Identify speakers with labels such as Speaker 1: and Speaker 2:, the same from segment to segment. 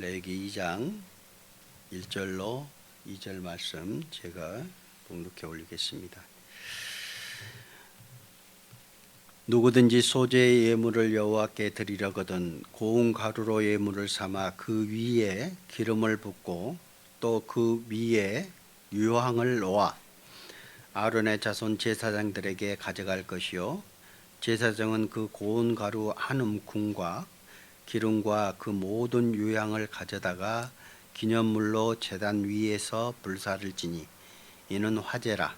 Speaker 1: 레위기 2장 1절로 2절 말씀 제가 봉독해 올리겠습니다. 누구든지 소재의 예물을 여호와께 드리려거든 고운 가루로 예물을 삼아 그 위에 기름을 붓고 또 그 위에 유황을 놓아 아론의 자손 제사장들에게 가져갈 것이요 제사장은 그 고운 가루 한 움큼과 기름과 그 모든 유향을 가져다가 기념물로 제단 위에서 불사를 지니 이는 화제라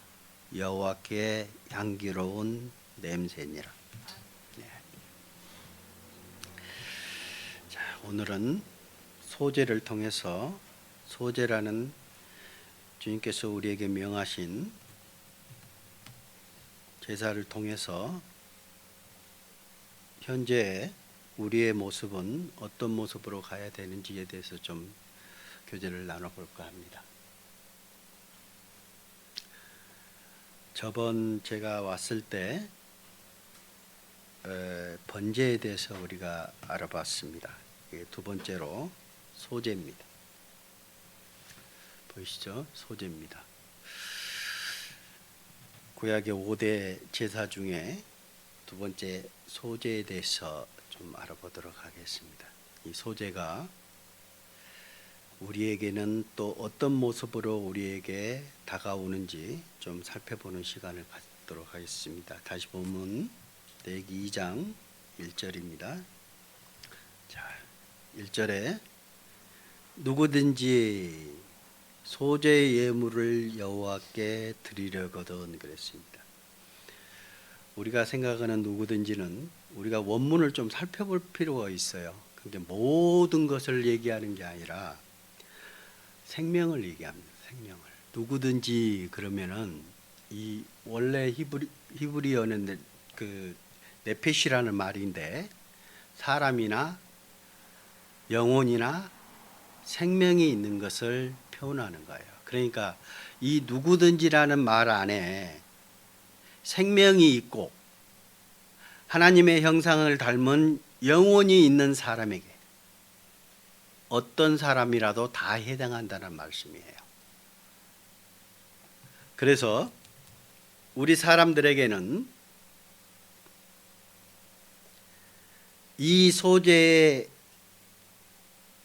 Speaker 1: 여호와께 향기로운 냄새니라. 네. 자, 오늘은 소제를 통해서 소제라는 주님께서 우리에게 명하신 제사를 통해서 현재 우리의 모습은 어떤 모습으로 가야 되는지에 대해서 좀 교제를 나눠볼까 합니다. 저번 제가 왔을 때 번제에 대해서 우리가 알아봤습니다. 두 번째로 소제입니다. 보이시죠? 소제입니다. 구약의 5대 제사 중에 두 번째 소제에 대해서 좀 알아보도록 하겠습니다. 이 소제가 우리에게는 또 어떤 모습으로 우리에게 다가오는지 좀 살펴보는 시간을 갖도록 하겠습니다. 다시 보면 레위기 2장 1절입니다. 자, 1절에 누구든지 소제의 예물을 여호와께 드리려거든 그랬습니다. 우리가 생각하는 누구든지는 우리가 원문을 좀 살펴볼 필요가 있어요. 근데 모든 것을 얘기하는 게 아니라 생명을 얘기합니다. 생명을. 누구든지 그러면은 이 원래 히브리어는 그 네페시라는 말인데 사람이나 영혼이나 생명이 있는 것을 표현하는 거예요. 그러니까 이 누구든지라는 말 안에 생명이 있고 하나님의 형상을 닮은 영혼이 있는 사람에게 어떤 사람이라도 다 해당한다는 말씀이에요. 그래서 우리 사람들에게는 이 소재의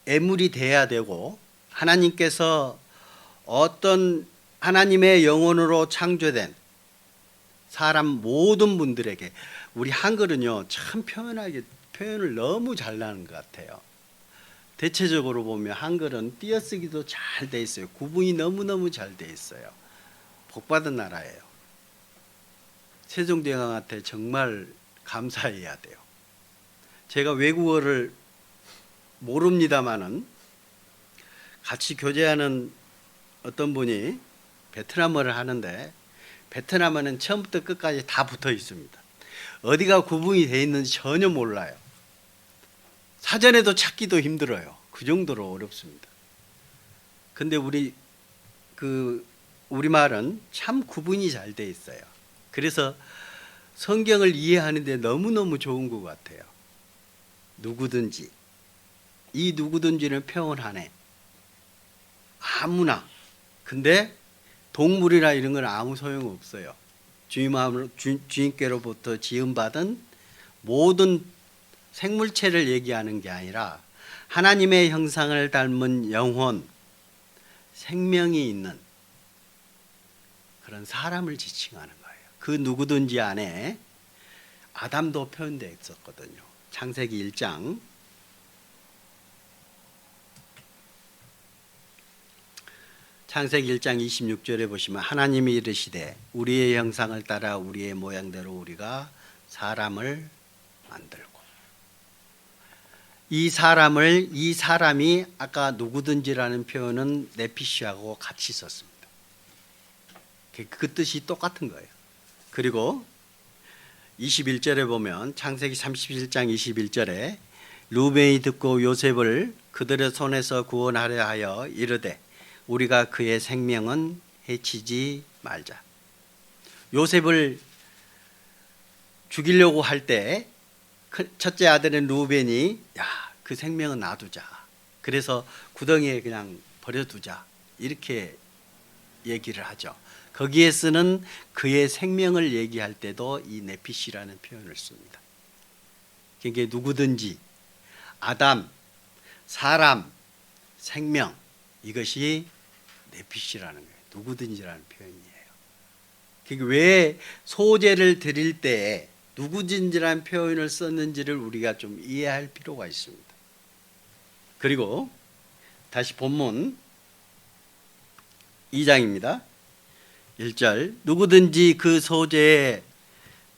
Speaker 1: 애물이 돼야 되고 하나님께서 어떤 하나님의 영혼으로 창조된 사람 모든 분들에게 우리 한글은요 참 표현을 너무 잘하는 것 같아요. 대체적으로 보면 한글은 띄어쓰기도 잘 돼 있어요. 구분이 너무너무 잘 돼 있어요. 복받은 나라예요. 세종대왕한테 정말 감사해야 돼요. 제가 외국어를 모릅니다마는 같이 교제하는 어떤 분이 베트남어를 하는데 베트남어는 처음부터 끝까지 다 붙어 있습니다. 어디가 구분이 되어 있는지 전혀 몰라요. 사전에도 찾기도 힘들어요. 그 정도로 어렵습니다. 근데 우리말은 참 구분이 잘 되어 있어요. 그래서 성경을 이해하는데 너무너무 좋은 것 같아요. 누구든지, 이 누구든지는 표현하네. 아무나. 근데 동물이나 이런 건 아무 소용 없어요. 주님께로부터 지음받은 모든 생물체를 얘기하는 게 아니라 하나님의 형상을 닮은 영혼, 생명이 있는 그런 사람을 지칭하는 거예요. 그 누구든지 안에 아담도 표현되어 있었거든요. 창세기 1장 창세기 1장 26절에 보시면 하나님이 이르시되 우리의 형상을 따라 우리의 모양대로 우리가 사람을 만들고, 이 사람이 아까 누구든지라는 표현은 네피시하고 같이 썼습니다. 그 뜻이 똑같은 거예요. 그리고 21절에 보면 창세기 31장 21절에 루벤이 듣고 요셉을 그들의 손에서 구원하려 하여 이르되 우리가 그의 생명은 해치지 말자. 요셉을 죽이려고 할 때 첫째 아들인 루벤이 그 생명은 놔두자. 그래서 구덩이에 그냥 버려두자. 이렇게 얘기를 하죠. 거기에 쓰는 그의 생명을 얘기할 때도 이 네피시라는 표현을 씁니다. 그게 누구든지, 아담, 사람, 생명, 이것이 네피시라는 거예요. 누구든지라는 표현이에요. 그게 왜 소제를 드릴 때 누구든지라는 표현을 썼는지를 우리가 좀 이해할 필요가 있습니다. 그리고 다시 본문 2장입니다. 1절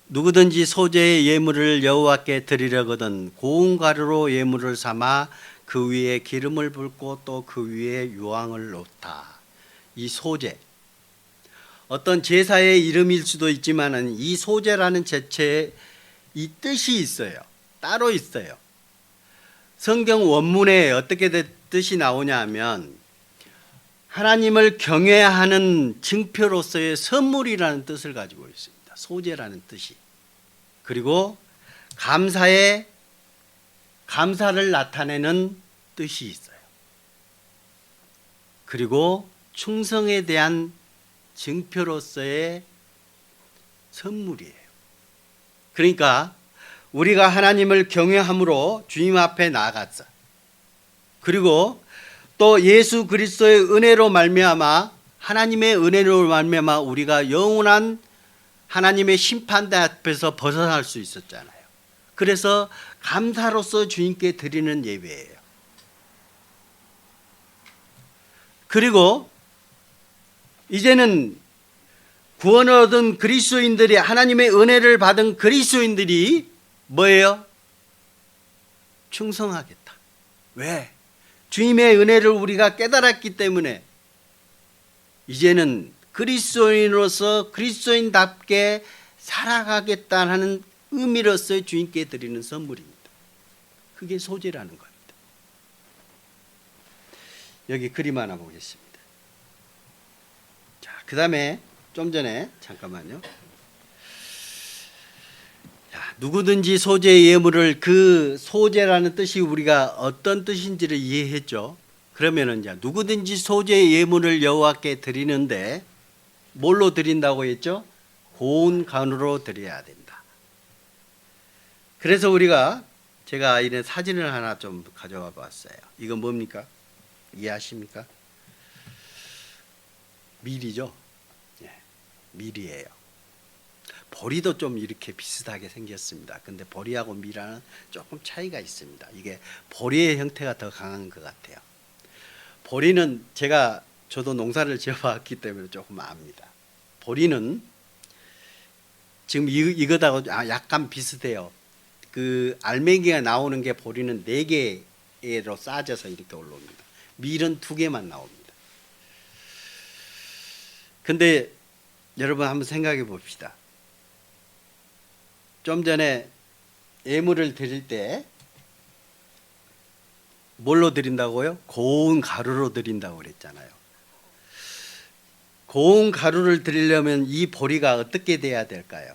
Speaker 1: 누구든지 소제의 예물을 여호와께 드리려거든 고운 가루로 예물을 삼아 그 위에 기름을 붓고 또 그 위에 유황을 놓다. 이 소제, 어떤 제사의 이름일 수도 있지만은 이 소제라는 제체에 이 뜻이 있어요. 따로 있어요. 성경 원문에 어떻게 뜻이 나오냐 하면 하나님을 경외하는 증표로서의 선물이라는 뜻을 가지고 있습니다. 소제라는 뜻이. 그리고 감사를 나타내는 뜻이 있어요. 그리고 충성에 대한 증표로서의 선물이에요. 그러니까 우리가 하나님을 경외함으로 주님 앞에 나아갔어. 그리고 또 예수 그리스도의 은혜로 말미암아, 하나님의 은혜로 말미암아 우리가 영원한 하나님의 심판대 앞에서 벗어날 수 있었잖아요. 그래서 감사로서 주님께 드리는 예배예요. 그리고 이제는 구원을 얻은 그리스도인들이, 하나님의 은혜를 받은 그리스도인들이 뭐예요? 충성하겠다. 왜? 주님의 은혜를 우리가 깨달았기 때문에 이제는 그리스도인으로서 그리스도인답게 살아가겠다는 의미로서 주님께 드리는 선물입니다. 그게 소제라는 겁니다. 여기 그림 하나 보겠습니다. 자, 그 다음에 좀 전에 잠깐만요. 자, 누구든지 소제의 예물을, 그 소제라는 뜻이 우리가 어떤 뜻인지를 이해했죠. 그러면은 이제 누구든지 소제의 예물을 여호와께 드리는데 뭘로 드린다고 했죠? 고운 간으로 드려야 된다. 그래서 제가 이런 사진을 하나 좀 가져와 봤어요. 이건 뭡니까? 이해하십니까? 밀이죠. 예, 밀이에요. 보리도 좀 이렇게 비슷하게 생겼습니다. 근데 보리하고 밀하는 조금 차이가 있습니다. 이게 보리의 형태가 더 강한 것 같아요. 보리는 저도 농사를 지어봤기 때문에 조금 압니다. 보리는 지금 이거하고 약간 비슷해요. 그 알맹이가 나오는 게 보리는 4개로 싸져서 이렇게 올라옵니다. 밀은 2개만 나옵니다. 근데 여러분 한번 생각해 봅시다. 좀 전에 예물을 드릴 때 뭘로 드린다고요? 고운 가루로 드린다고 그랬잖아요. 고운 가루를 드리려면 이 보리가 어떻게 돼야 될까요?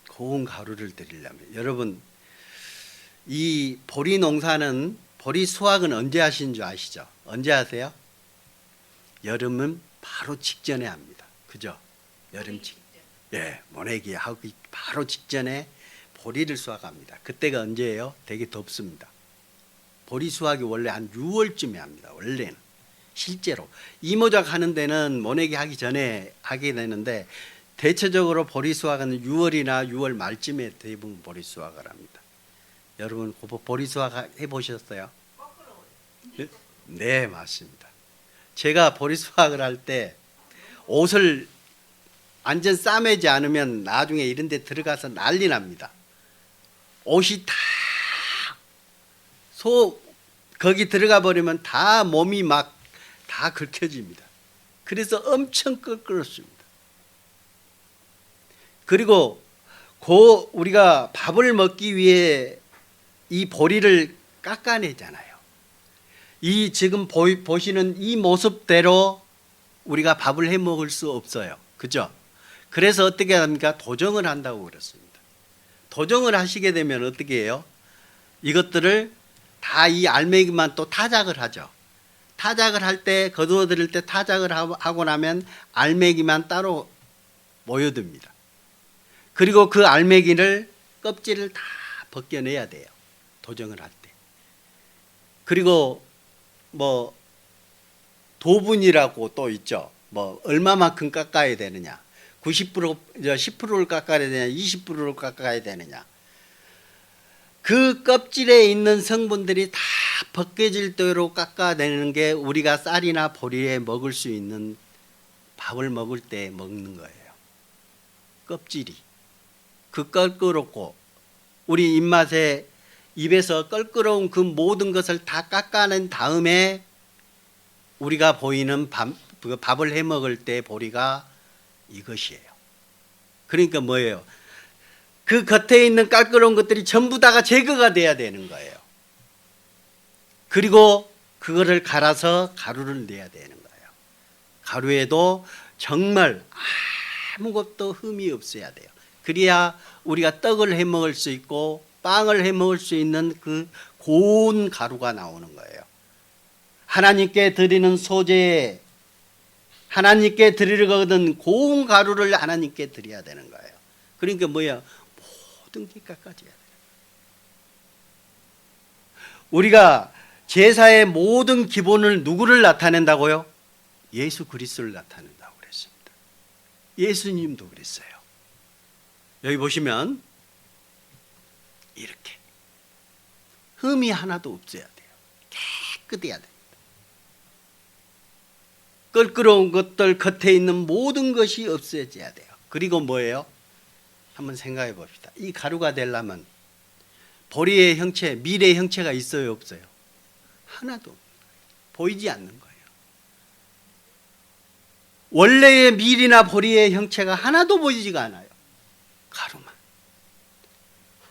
Speaker 1: 고운 가루를 드리려면, 여러분 이 보리 농사는, 보리 수확은 언제 하시는 줄 아시죠? 언제 하세요? 여름은 바로 직전에 합니다. 그죠? 여름 예, 모내기 하기 바로 직전에 보리를 수확합니다. 그때가 언제예요? 되게 덥습니다. 보리 수확이 원래 한 6월쯤에 합니다. 원래는 실제로 이모작 하는 데는 모내기 하기 전에 하게 되는데 대체적으로 보리 수확은 6월이나 6월 말쯤에 대부분 보리 수확을 합니다. 여러분 보리 수확 해보셨어요? 네, 맞습니다. 제가 보리 수확을 할 때 옷을 완전 싸매지 않으면 나중에 이런 데 들어가서 난리 납니다. 옷이 다 거기 들어가 버리면 다 몸이 막 다 긁혀집니다. 그래서 엄청 껄끄럽습니다. 그리고 우리가 밥을 먹기 위해 이 보리를 깎아내잖아요. 이 지금 보시는 이 모습대로 우리가 밥을 해 먹을 수 없어요. 그죠? 그래서 어떻게 합니까? 도정을 한다고 그랬습니다. 도정을 하시게 되면 어떻게 해요? 이것들을 다 이 알맹이만 또 타작을 하죠. 타작을 할 때 거두어 드릴 때 타작을 하고 나면 알맹이만 따로 모여듭니다. 그리고 그 알맹이를 껍질을 다 벗겨내야 돼요. 도정을 할 때. 그리고 뭐 도분이라고 또 있죠. 뭐 얼마만큼 깎아야 되느냐. 90% 10%를 깎아야 되느냐, 20%를 깎아야 되느냐. 그 껍질에 있는 성분들이 다 벗겨질 대로 깎아내는 게 우리가 쌀이나 보리에 먹을 수 있는 밥을 먹을 때 먹는 거예요. 껍질이. 그 껄끄럽고 우리 입맛에 입에서 껄끄러운 그 모든 것을 다 깎아낸 다음에 우리가 보이는 밥을 해 먹을 때 보리가 이것이에요. 그러니까 뭐예요? 그 겉에 있는 깔끄러운 것들이 전부 다가 제거가 돼야 되는 거예요. 그리고 그거를 갈아서 가루를 내야 되는 거예요. 가루에도 정말 아무것도 흠이 없어야 돼요. 그래야 우리가 떡을 해 먹을 수 있고 빵을 해 먹을 수 있는 그 고운 가루가 나오는 거예요. 하나님께 드리는 소재에 하나님께 드리거든 고운 가루를 하나님께 드려야 되는 거예요. 그러니까 뭐야? 모든 게 깎아져야 돼요. 우리가 제사의 모든 기본을 누구를 나타낸다고요? 예수 그리스도를 나타낸다고 그랬습니다. 예수님도 그랬어요. 여기 보시면 이렇게 흠이 하나도 없어야 돼요. 깨끗해야 됩니다. 껄끄러운 것들 겉에 있는 모든 것이 없어져야 돼요. 그리고 뭐예요? 한번 생각해 봅시다. 이 가루가 되려면 보리의 형체, 밀의 형체가 있어요, 없어요? 하나도 보이지 않는 거예요. 원래의 밀이나 보리의 형체가 하나도 보이지가 않아요. 가루만.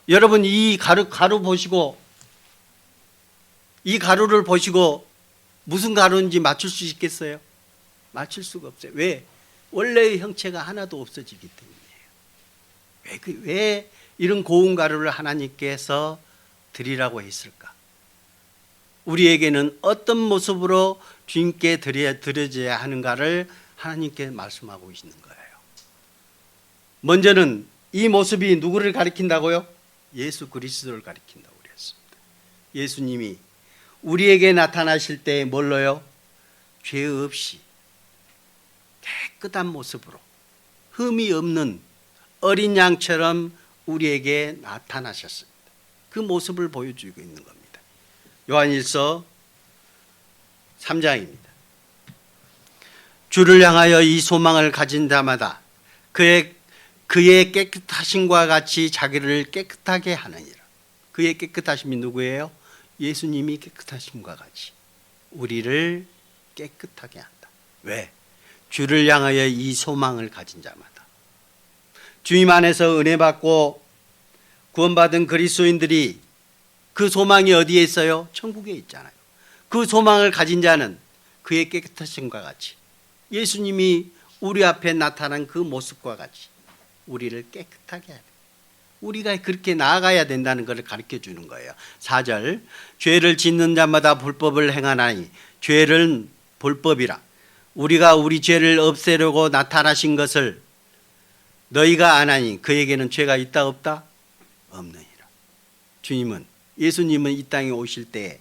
Speaker 1: 여러분 이 가루 보시고 이 가루를 보시고 무슨 가루인지 맞출 수 있겠어요? 맞출 수가 없어요. 왜? 원래의 형체가 하나도 없어지기 때문이에요. 왜 이런 고운 가루를 하나님께서 드리라고 했을까? 우리에게는 어떤 모습으로 주님께 드려져야 하는가를 하나님께 말씀하고 계시는 거예요. 먼저는 이 모습이 누구를 가리킨다고요? 예수 그리스도를 가리킨다고 그랬습니다. 예수님이 우리에게 나타나실 때 뭘로요? 죄 없이 깨끗한 모습으로 흠이 없는 어린 양처럼 우리에게 나타나셨습니다. 그 모습을 보여주고 있는 겁니다. 요한일서 3장입니다. 주를 향하여 이 소망을 가진 자마다 그의 깨끗하심과 같이 자기를 깨끗하게 하느니라. 그의 깨끗하심이 누구예요? 예수님이 깨끗하심과 같이 우리를 깨끗하게 한다. 왜? 주를 향하여 이 소망을 가진 자마다. 주님 안에서 은혜 받고 구원받은 그리스도인들이 그 소망이 어디에 있어요? 천국에 있잖아요. 그 소망을 가진 자는 그의 깨끗하심과 같이 예수님이 우리 앞에 나타난 그 모습과 같이 우리를 깨끗하게 해야 돼요. 우리가 그렇게 나아가야 된다는 것을 가르쳐 주는 거예요. 4절 죄를 짓는 자마다 불법을 행하나니 죄는 불법이라 우리가 우리 죄를 없애려고 나타나신 것을 너희가 아나니 그에게는 죄가 있다 없다? 없느니라. 주님은, 예수님은 이 땅에 오실 때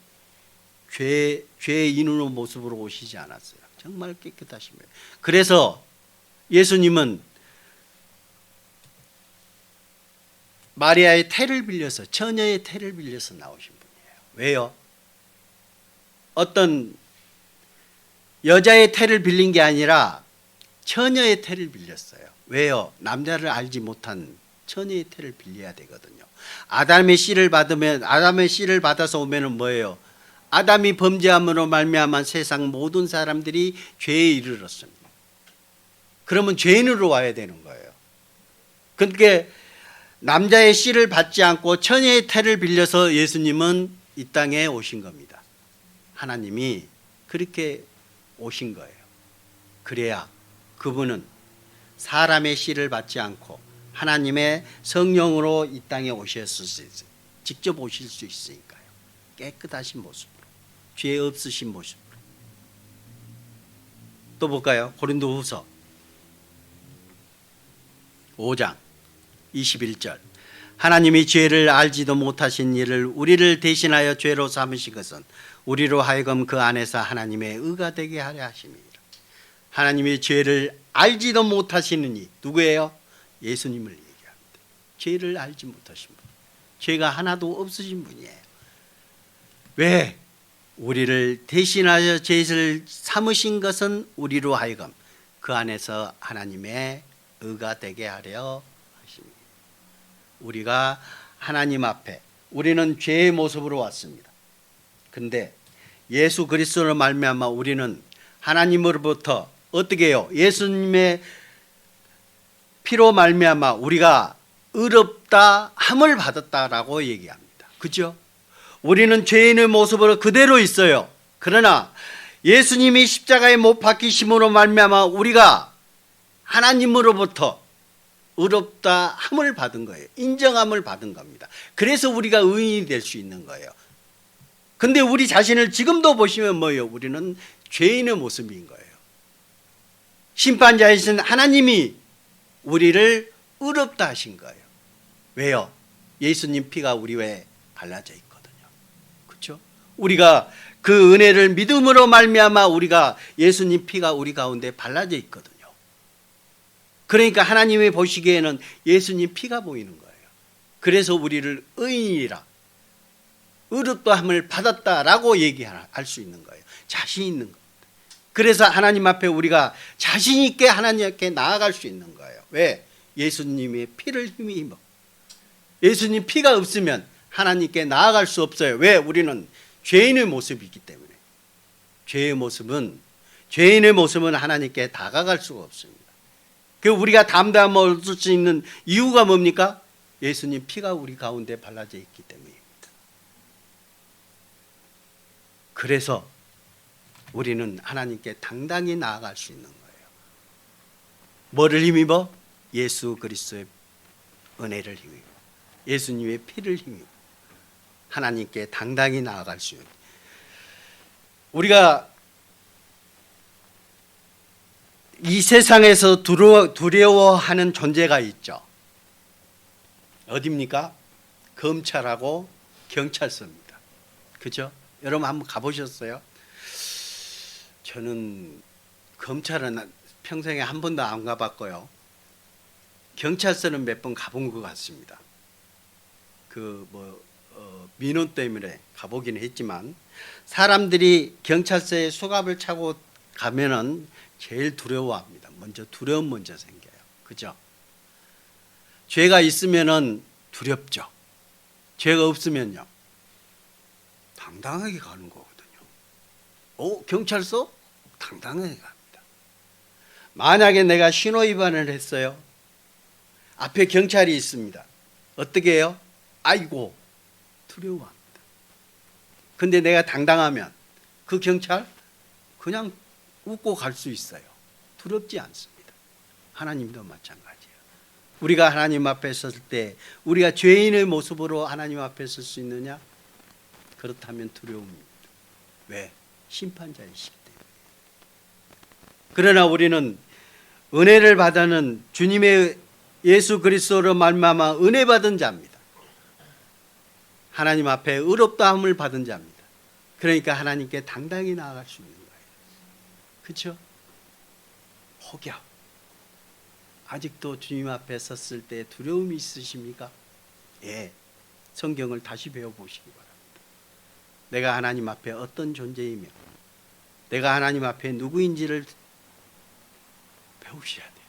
Speaker 1: 죄인의 모습으로 오시지 않았어요. 정말 깨끗하신 거예요. 그래서 예수님은 마리아의 태를 빌려서, 처녀의 태를 빌려서 나오신 분이에요. 왜요? 어떤 여자의 태를 빌린 게 아니라 처녀의 태를 빌렸어요. 왜요? 남자를 알지 못한 처녀의 태를 빌려야 되거든요. 아담의 씨를 받아서 오면은 뭐예요? 아담이 범죄함으로 말미암아 세상 모든 사람들이 죄에 이르렀습니다. 그러면 죄인으로 와야 되는 거예요. 그러니까 남자의 씨를 받지 않고 처녀의 태를 빌려서 예수님은 이 땅에 오신 겁니다. 하나님이 그렇게 오신 거예요. 그래야 그분은 사람의 씨를 받지 않고 하나님의 성령으로 이 땅에 오셨을 수 있어요. 직접 오실 수 있으니까요. 깨끗하신 모습으로, 죄 없으신 모습으로. 또 볼까요? 고린도후서 5장 21절. 하나님이 죄를 알지도 못하신 이를 우리를 대신하여 죄로 삼으신 것은 우리로 하여금 그 안에서 하나님의 의가 되게 하려 하심이라. 하나님이 죄를 알지도 못하시는 이 누구예요? 예수님을 얘기합니다. 죄를 알지 못하신 분, 죄가 하나도 없으신 분이에요. 왜? 우리를 대신하여 죄를 삼으신 것은 우리로 하여금 그 안에서 하나님의 의가 되게 하려 하십니다. 우리가 하나님 앞에, 우리는 죄의 모습으로 왔습니다. 근데 예수 그리스도로 말미암아 우리는 하나님으로부터 어떻게 해요? 예수님의 피로 말미암아 우리가 의롭다 함을 받았다라고 얘기합니다. 그죠? 우리는 죄인의 모습으로 그대로 있어요. 그러나 예수님이 십자가에 못 박히심으로 말미암아 우리가 하나님으로부터 의롭다 함을 받은 거예요. 인정함을 받은 겁니다. 그래서 우리가 의인이 될 수 있는 거예요. 근데 우리 자신을 지금도 보시면 뭐예요? 우리는 죄인의 모습인 거예요. 심판자이신 하나님이 우리를 의롭다 하신 거예요. 왜요? 예수님 피가 우리 외에 발라져 있거든요. 그렇죠? 우리가 그 은혜를 믿음으로 말미암아 우리가 예수님 피가 우리 가운데 발라져 있거든요. 그러니까 하나님이 보시기에는 예수님 피가 보이는 거예요. 그래서 우리를 의인이라, 의롭다함을 받았다라고 얘기할 수 있는 거예요. 자신 있는 겁니다. 그래서 하나님 앞에 우리가 자신 있게 하나님께 나아갈 수 있는 거예요. 왜? 예수님의 피를 힘입어. 예수님 피가 없으면 하나님께 나아갈 수 없어요. 왜? 우리는 죄인의 모습이기 때문에. 죄인의 모습은 하나님께 다가갈 수가 없습니다. 그 우리가 담대함을 얻을 수 있는 이유가 뭡니까? 예수님 피가 우리 가운데 발라져 있기 때문입니다. 그래서 우리는 하나님께 당당히 나아갈 수 있는 거예요. 뭐를 힘입어? 예수 그리스도의 은혜를 힘입어, 예수님의 피를 힘입어 하나님께 당당히 나아갈 수 있는. 우리가 이 세상에서 두려워하는 존재가 있죠. 어디입니까? 검찰하고 경찰서입니다. 그죠? 여러분 한번 가보셨어요? 저는 검찰은 평생에 한 번도 안 가봤고요. 경찰서는 몇 번 가본 것 같습니다. 민원 때문에 가보긴 했지만 사람들이 경찰서에 수갑을 차고 가면은 제일 두려워합니다. 두려움 먼저 생겨요. 그죠? 죄가 있으면은 두렵죠. 죄가 없으면요, 당당하게 가는 거거든요. 경찰서? 당당하게 갑니다. 만약에 내가 신호 위반을 했어요. 앞에 경찰이 있습니다. 어떻게 해요? 아이고, 두려워합니다. 근데 내가 당당하면 그 경찰 그냥 웃고 갈 수 있어요. 두렵지 않습니다. 하나님도 마찬가지예요. 우리가 하나님 앞에 섰을 때 우리가 죄인의 모습으로 하나님 앞에 설 수 있느냐? 그렇다면 두려움입니다. 왜? 심판자이시기 때문에. 그러나 우리는 은혜를 받아는 주님의 예수 그리스도로 말미암아 은혜 받은 자입니다. 하나님 앞에 의롭다함을 받은 자입니다. 그러니까 하나님께 당당히 나아갈 수 있는 거예요. 그렇죠? 혹여 아직도 주님 앞에 섰을 때 두려움이 있으십니까? 예, 성경을 다시 배워보시기 바랍니다. 내가 하나님 앞에 어떤 존재이며 내가 하나님 앞에 누구인지를 배우셔야 돼요.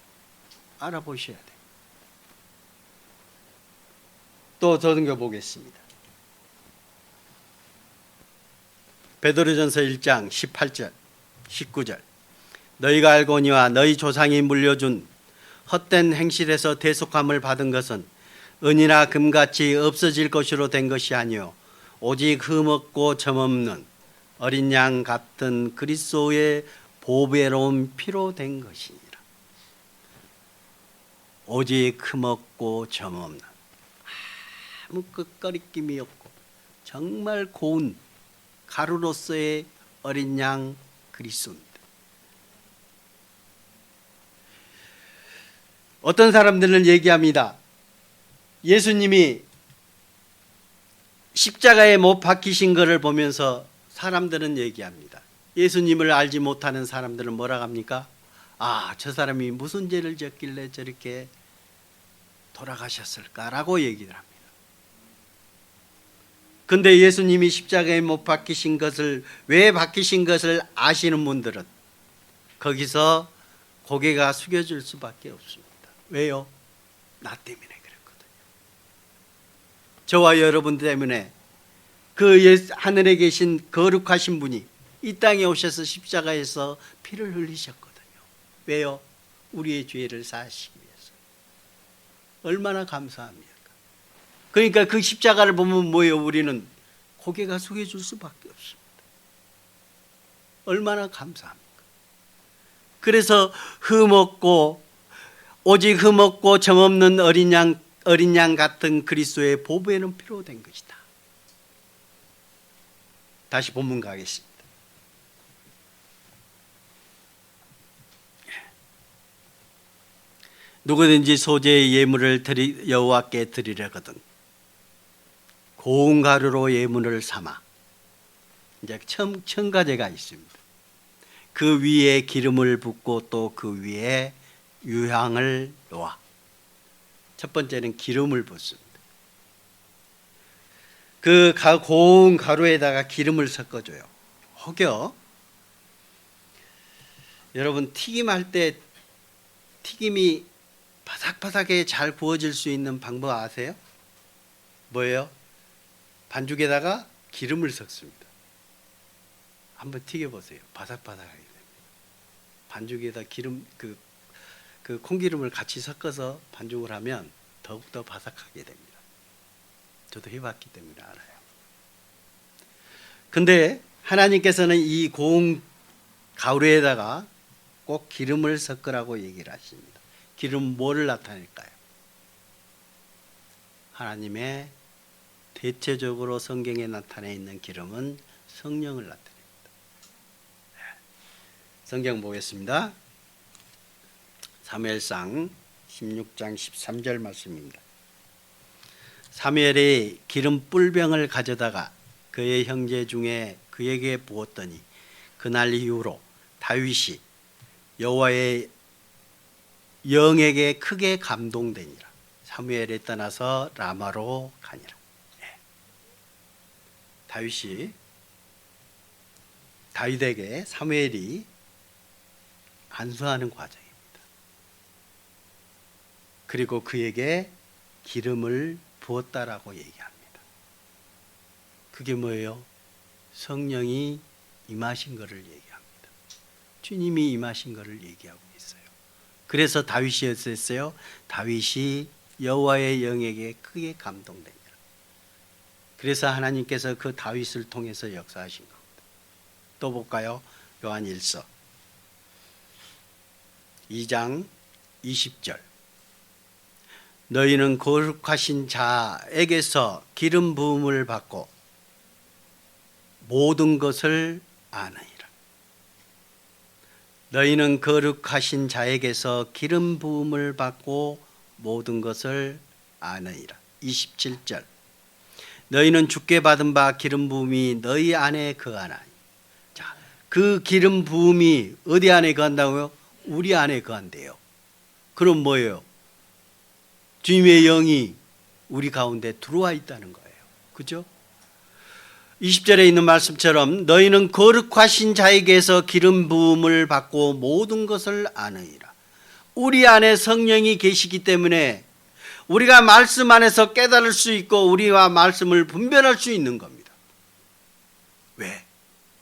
Speaker 1: 알아보셔야 돼요. 또 더듬겨 보겠습니다. 베드로전서 1장 18절 19절 너희가 알거니와 너희 조상이 물려준 헛된 행실에서 대속함을 받은 것은 은이나 금같이 없어질 것으로 된 것이 아니요 오직 흠없고 점없는 어린 양 같은 그리스도의 보배로운 피로 된 것이니라. 오직 흠없고 점없는 아무 끄꺼리낌이 없고 정말 고운 가루로서의 어린 양 그리스도입니다. 어떤 사람들은 얘기합니다. 예수님이 십자가에 못 박히신 것을 보면서 사람들은 얘기합니다. 예수님을 알지 못하는 사람들은 뭐라고 합니까? 아, 저 사람이 무슨 죄를 졌길래 저렇게 돌아가셨을까라고 얘기를 합니다. 근데 예수님이 십자가에 못 박히신 것을, 왜 박히신 것을 아시는 분들은 거기서 고개가 숙여질 수밖에 없습니다. 왜요? 나 때문에 그랬거든요. 저와 여러분 때문에 그 하늘에 계신 거룩하신 분이 이 땅에 오셔서 십자가에서 피를 흘리셨거든요. 왜요? 우리의 죄를 사하시기 위해서. 얼마나 감사합니까? 그러니까 그 십자가를 보면 뭐예요? 우리는 고개가 숙여질 수밖에 없습니다. 얼마나 감사합니까? 그래서 오직 흠없고 점없는 어린 양 같은 그리스도의 보배는 피로 된 것이다. 다시 본문 가겠습니다. 누구든지 소재의 예물을 여호와께 드리려거든 고운 가루로 예물을 삼아, 이제 첨가제가 있습니다. 그 위에 기름을 붓고 또 그 위에 유향을 놓아. 첫 번째는 기름을 붓습니다. 그 고운 가루에다가 기름을 섞어줘요. 혹여 여러분 튀김할 때 튀김이 바삭바삭하게 잘 구워질 수 있는 방법 아세요? 뭐예요? 반죽에다가 기름을 섞습니다. 한번 튀겨보세요. 바삭바삭하게 됩니다. 반죽에다 기름, 그 콩기름을 같이 섞어서 반죽을 하면 더욱더 바삭하게 됩니다. 저도 해봤기 때문에 알아요. 근데 하나님께서는 이 고운 가루에다가 꼭 기름을 섞으라고 얘기를 하십니다. 기름 뭐를 나타낼까요? 하나님의 대체적으로 성경에 나타나 있는 기름은 성령을 나타냅니다. 성경 보겠습니다. 사무엘상 16장 13절 말씀입니다. 사무엘이 기름 뿔병을 가져다가 그의 형제 중에 그에게 부었더니 그날 이후로 다윗이 여호와의 영에게 크게 감동되니라. 사무엘이 떠나서 라마로 가니라. 다윗에게 사무엘이 안수하는 과정입니다. 그리고 그에게 기름을 부었다라고 얘기합니다. 그게 뭐예요? 성령이 임하신 것을 얘기합니다. 주님이 임하신 것을 얘기하고 있어요. 그래서 다윗이 어땠어요? 다윗이 여호와의 영에게 크게 감동됩니다. 그래서 하나님께서 그 다윗을 통해서 역사하신 겁니다. 또 볼까요? 요한 1서 2장 20절 너희는 거룩하신 자에게서 기름 부음을 받고 모든 것을 아느니라. 너희는 거룩하신 자에게서 기름 부음을 받고 모든 것을 아느니라. 27절. 너희는 주께 받은 바 기름 부음이 너희 안에 거하나니. 자, 그 기름 부음이 어디 안에 거한다고요? 우리 안에 거한대요. 그럼 뭐예요? 주님의 영이 우리 가운데 들어와 있다는 거예요. 그죠? 20절에 있는 말씀처럼 너희는 거룩하신 자에게서 기름 부음을 받고 모든 것을 아느니라. 우리 안에 성령이 계시기 때문에 우리가 말씀 안에서 깨달을 수 있고 우리와 말씀을 분별할 수 있는 겁니다. 왜?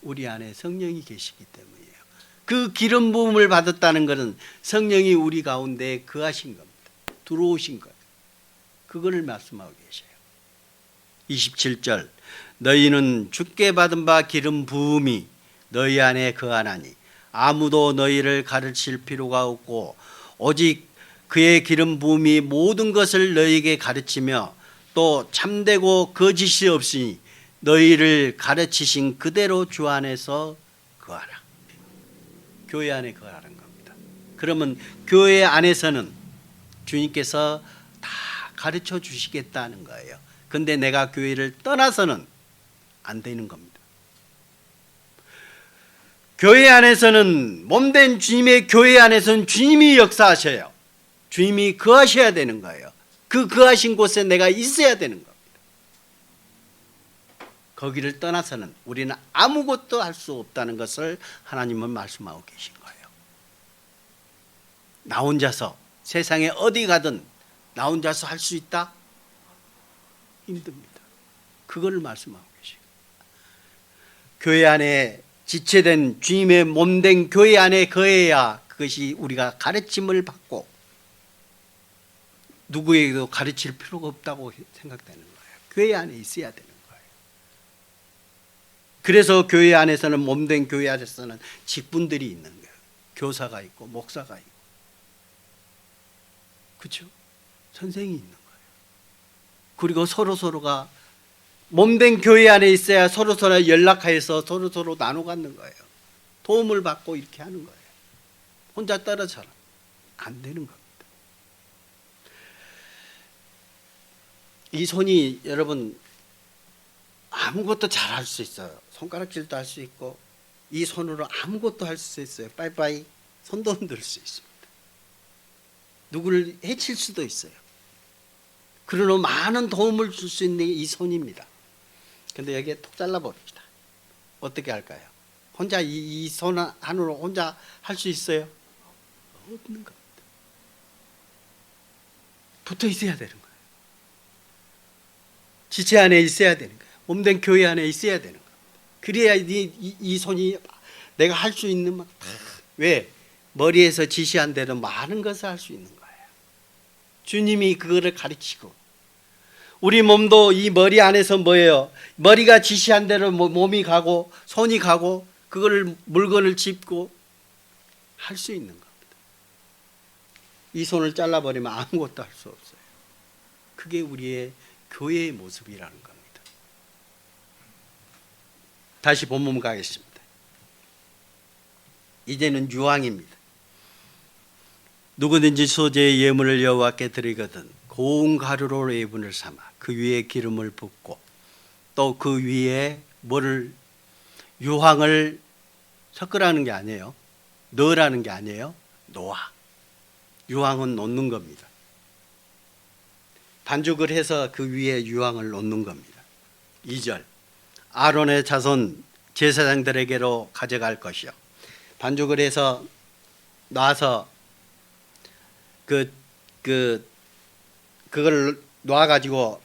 Speaker 1: 우리 안에 성령이 계시기 때문이에요. 그 기름 부음을 받았다는 것은 성령이 우리 가운데 거하신 겁니다. 들어오신 거예요. 그거를 말씀하고 계셔요. 27절. 너희는 주께 받은 바 기름 부음이 너희 안에 거하나니 아무도 너희를 가르칠 필요가 없고 오직 그의 기름 부음이 모든 것을 너희에게 가르치며 또 참되고 거짓이 없으니 너희를 가르치신 그대로 주 안에서 거하라. 교회 안에 거하라는 겁니다. 그러면 교회 안에서는 주님께서 다 가르쳐 주시겠다는 거예요. 근데 내가 교회를 떠나서는 안 되는 겁니다. 교회 안에서는 몸된 주님의 교회 안에서는 주님이 역사하셔요. 주님이 거하셔야 되는 거예요. 그 거하신 곳에 내가 있어야 되는 겁니다. 거기를 떠나서는 우리는 아무것도 할 수 없다는 것을 하나님은 말씀하고 계신 거예요. 나 혼자서 세상에 어디 가든 나 혼자서 할 수 있다? 힘듭니다. 그거를 말씀하고 계시고 교회 안에 지체된 주님의 몸된 교회 안에 거해야 그것이 우리가 가르침을 받고 누구에게도 가르칠 필요가 없다고 생각되는 거예요. 교회 안에 있어야 되는 거예요. 그래서 교회 안에서는 몸된 교회 안에서는 직분들이 있는 거예요. 교사가 있고 목사가 있고 그렇죠? 선생이 있는 거예요. 그리고 서로가 몸된 교회 안에 있어야 서로서로 연락해서 서로서로 나눠 갖는 거예요. 도움을 받고 이렇게 하는 거예요. 혼자 떨어져라. 안 되는 겁니다. 이 손이 여러분 아무것도 잘 할 수 있어요. 손가락질도 할 수 있고 이 손으로 아무것도 할 수 있어요. 빠이빠이 손도 흔들 수 있습니다. 누구를 해칠 수도 있어요. 그러나 많은 도움을 줄 수 있는 게 이 손입니다. 근데 여기에 톡 잘라버립시다. 어떻게 할까요? 혼자 이 손 안으로 혼자 할 수 있어요? 없는 겁니다. 붙어 있어야 되는 거예요. 지체 안에 있어야 되는 거예요. 몸된 교회 안에 있어야 되는 겁니다. 그래야 이 손이 내가 할 수 있는 막 다 왜? 머리에서 지시한 대로 많은 것을 할 수 있는 거예요. 주님이 그거를 가르치고 우리 몸도 이 머리 안에서 뭐예요? 머리가 지시한 대로 몸이 가고 손이 가고 그걸 물건을 짚고 할 수 있는 겁니다. 이 손을 잘라버리면 아무것도 할 수 없어요. 그게 우리의 교회의 모습이라는 겁니다. 다시 본문 가겠습니다. 이제는 유황입니다. 누구든지 소재의 예물을 여호와께 드리거든 고운 가루로 예분을 삼아 그 위에 기름을 붓고 또 그 위에 뭐를 유황을 섞으라는 게 아니에요. 넣으라는 게 아니에요. 놓아. 유황은 놓는 겁니다. 반죽을 해서 그 위에 유황을 놓는 겁니다. 2절 아론의 자손 제사장들에게로 가져갈 것이요. 반죽을 해서 놔서 그걸 놔가지고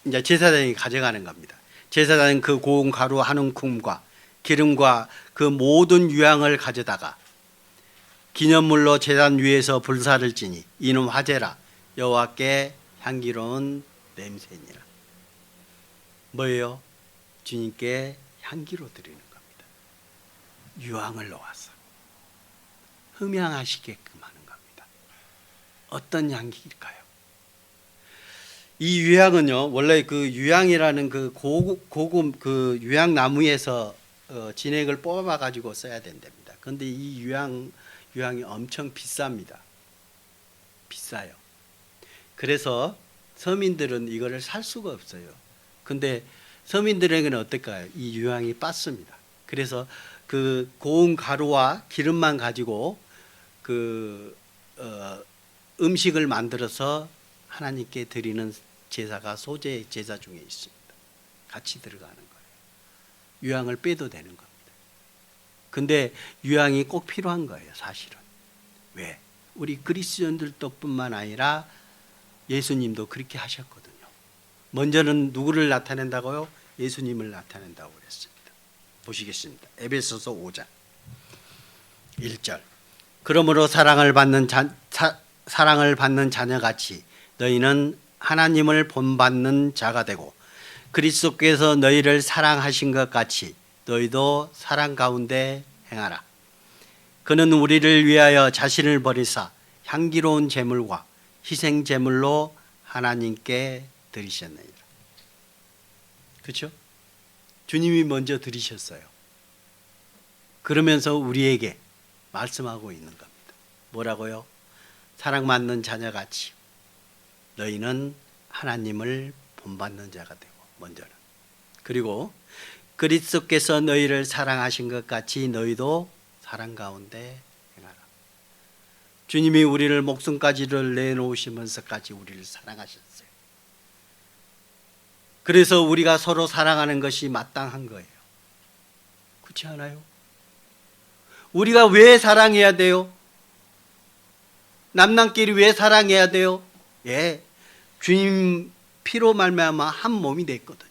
Speaker 1: 이제 제사장이 가져가는 겁니다. 제사장은 그 고운 가루 한 움큼과 기름과 그 모든 유향을 가져다가 기념물로 제단 위에서 불사를 지니 이는 화제라 여호와께 향기로운 냄새니라. 뭐예요? 주님께 향기로 드리는 겁니다. 유향을 놓아서 흠향하시게끔 하는 겁니다. 어떤 향기일까요? 이 유향은요, 원래 그 유향이라는 그 고급 그 유향 나무에서 진액을 뽑아 가지고 써야 된답니다. 그런데 이 유향이 엄청 비쌉니다. 비싸요. 그래서 서민들은 이거를 살 수가 없어요. 근데 서민들에게는 어떨까요? 이 유향이 빠습니다. 그래서 그 고운 가루와 기름만 가지고 그 음식을 만들어서 하나님께 드리는 제사가 소제 제사 중에 있습니다. 같이 들어가는 거예요. 유향을 빼도 되는 겁니다. 근데 유향이 꼭 필요한 거예요, 사실은. 왜? 우리 그리스도인들도 뿐만 아니라 예수님도 그렇게 하셨거든요. 먼저는 누구를 나타낸다고요? 예수님을 나타낸다고 그랬습니다. 보시겠습니다. 에베소서 5장 1절. 그러므로 사랑을 받는 자녀같이 너희는 하나님을 본받는 자가 되고 그리스도께서 너희를 사랑하신 것 같이 너희도 사랑 가운데 행하라. 그는 우리를 위하여 자신을 버리사 향기로운 제물과 희생 제물로 하나님께 드리셨느니라. 그렇죠? 주님이 먼저 드리셨어요. 그러면서 우리에게 말씀하고 있는 겁니다. 뭐라고요? 사랑받는 자녀같이 너희는 하나님을 본받는 자가 되고, 먼저는. 그리고 그리스도께서 너희를 사랑하신 것 같이 너희도 사랑 가운데 행하라. 주님이 우리를 목숨까지를 내놓으시면서까지 우리를 사랑하셨어요. 그래서 우리가 서로 사랑하는 것이 마땅한 거예요. 그렇지 않아요? 우리가 왜 사랑해야 돼요? 남남끼리 왜 사랑해야 돼요? 예, 주님 피로 말미암아 한 몸이 됐거든요.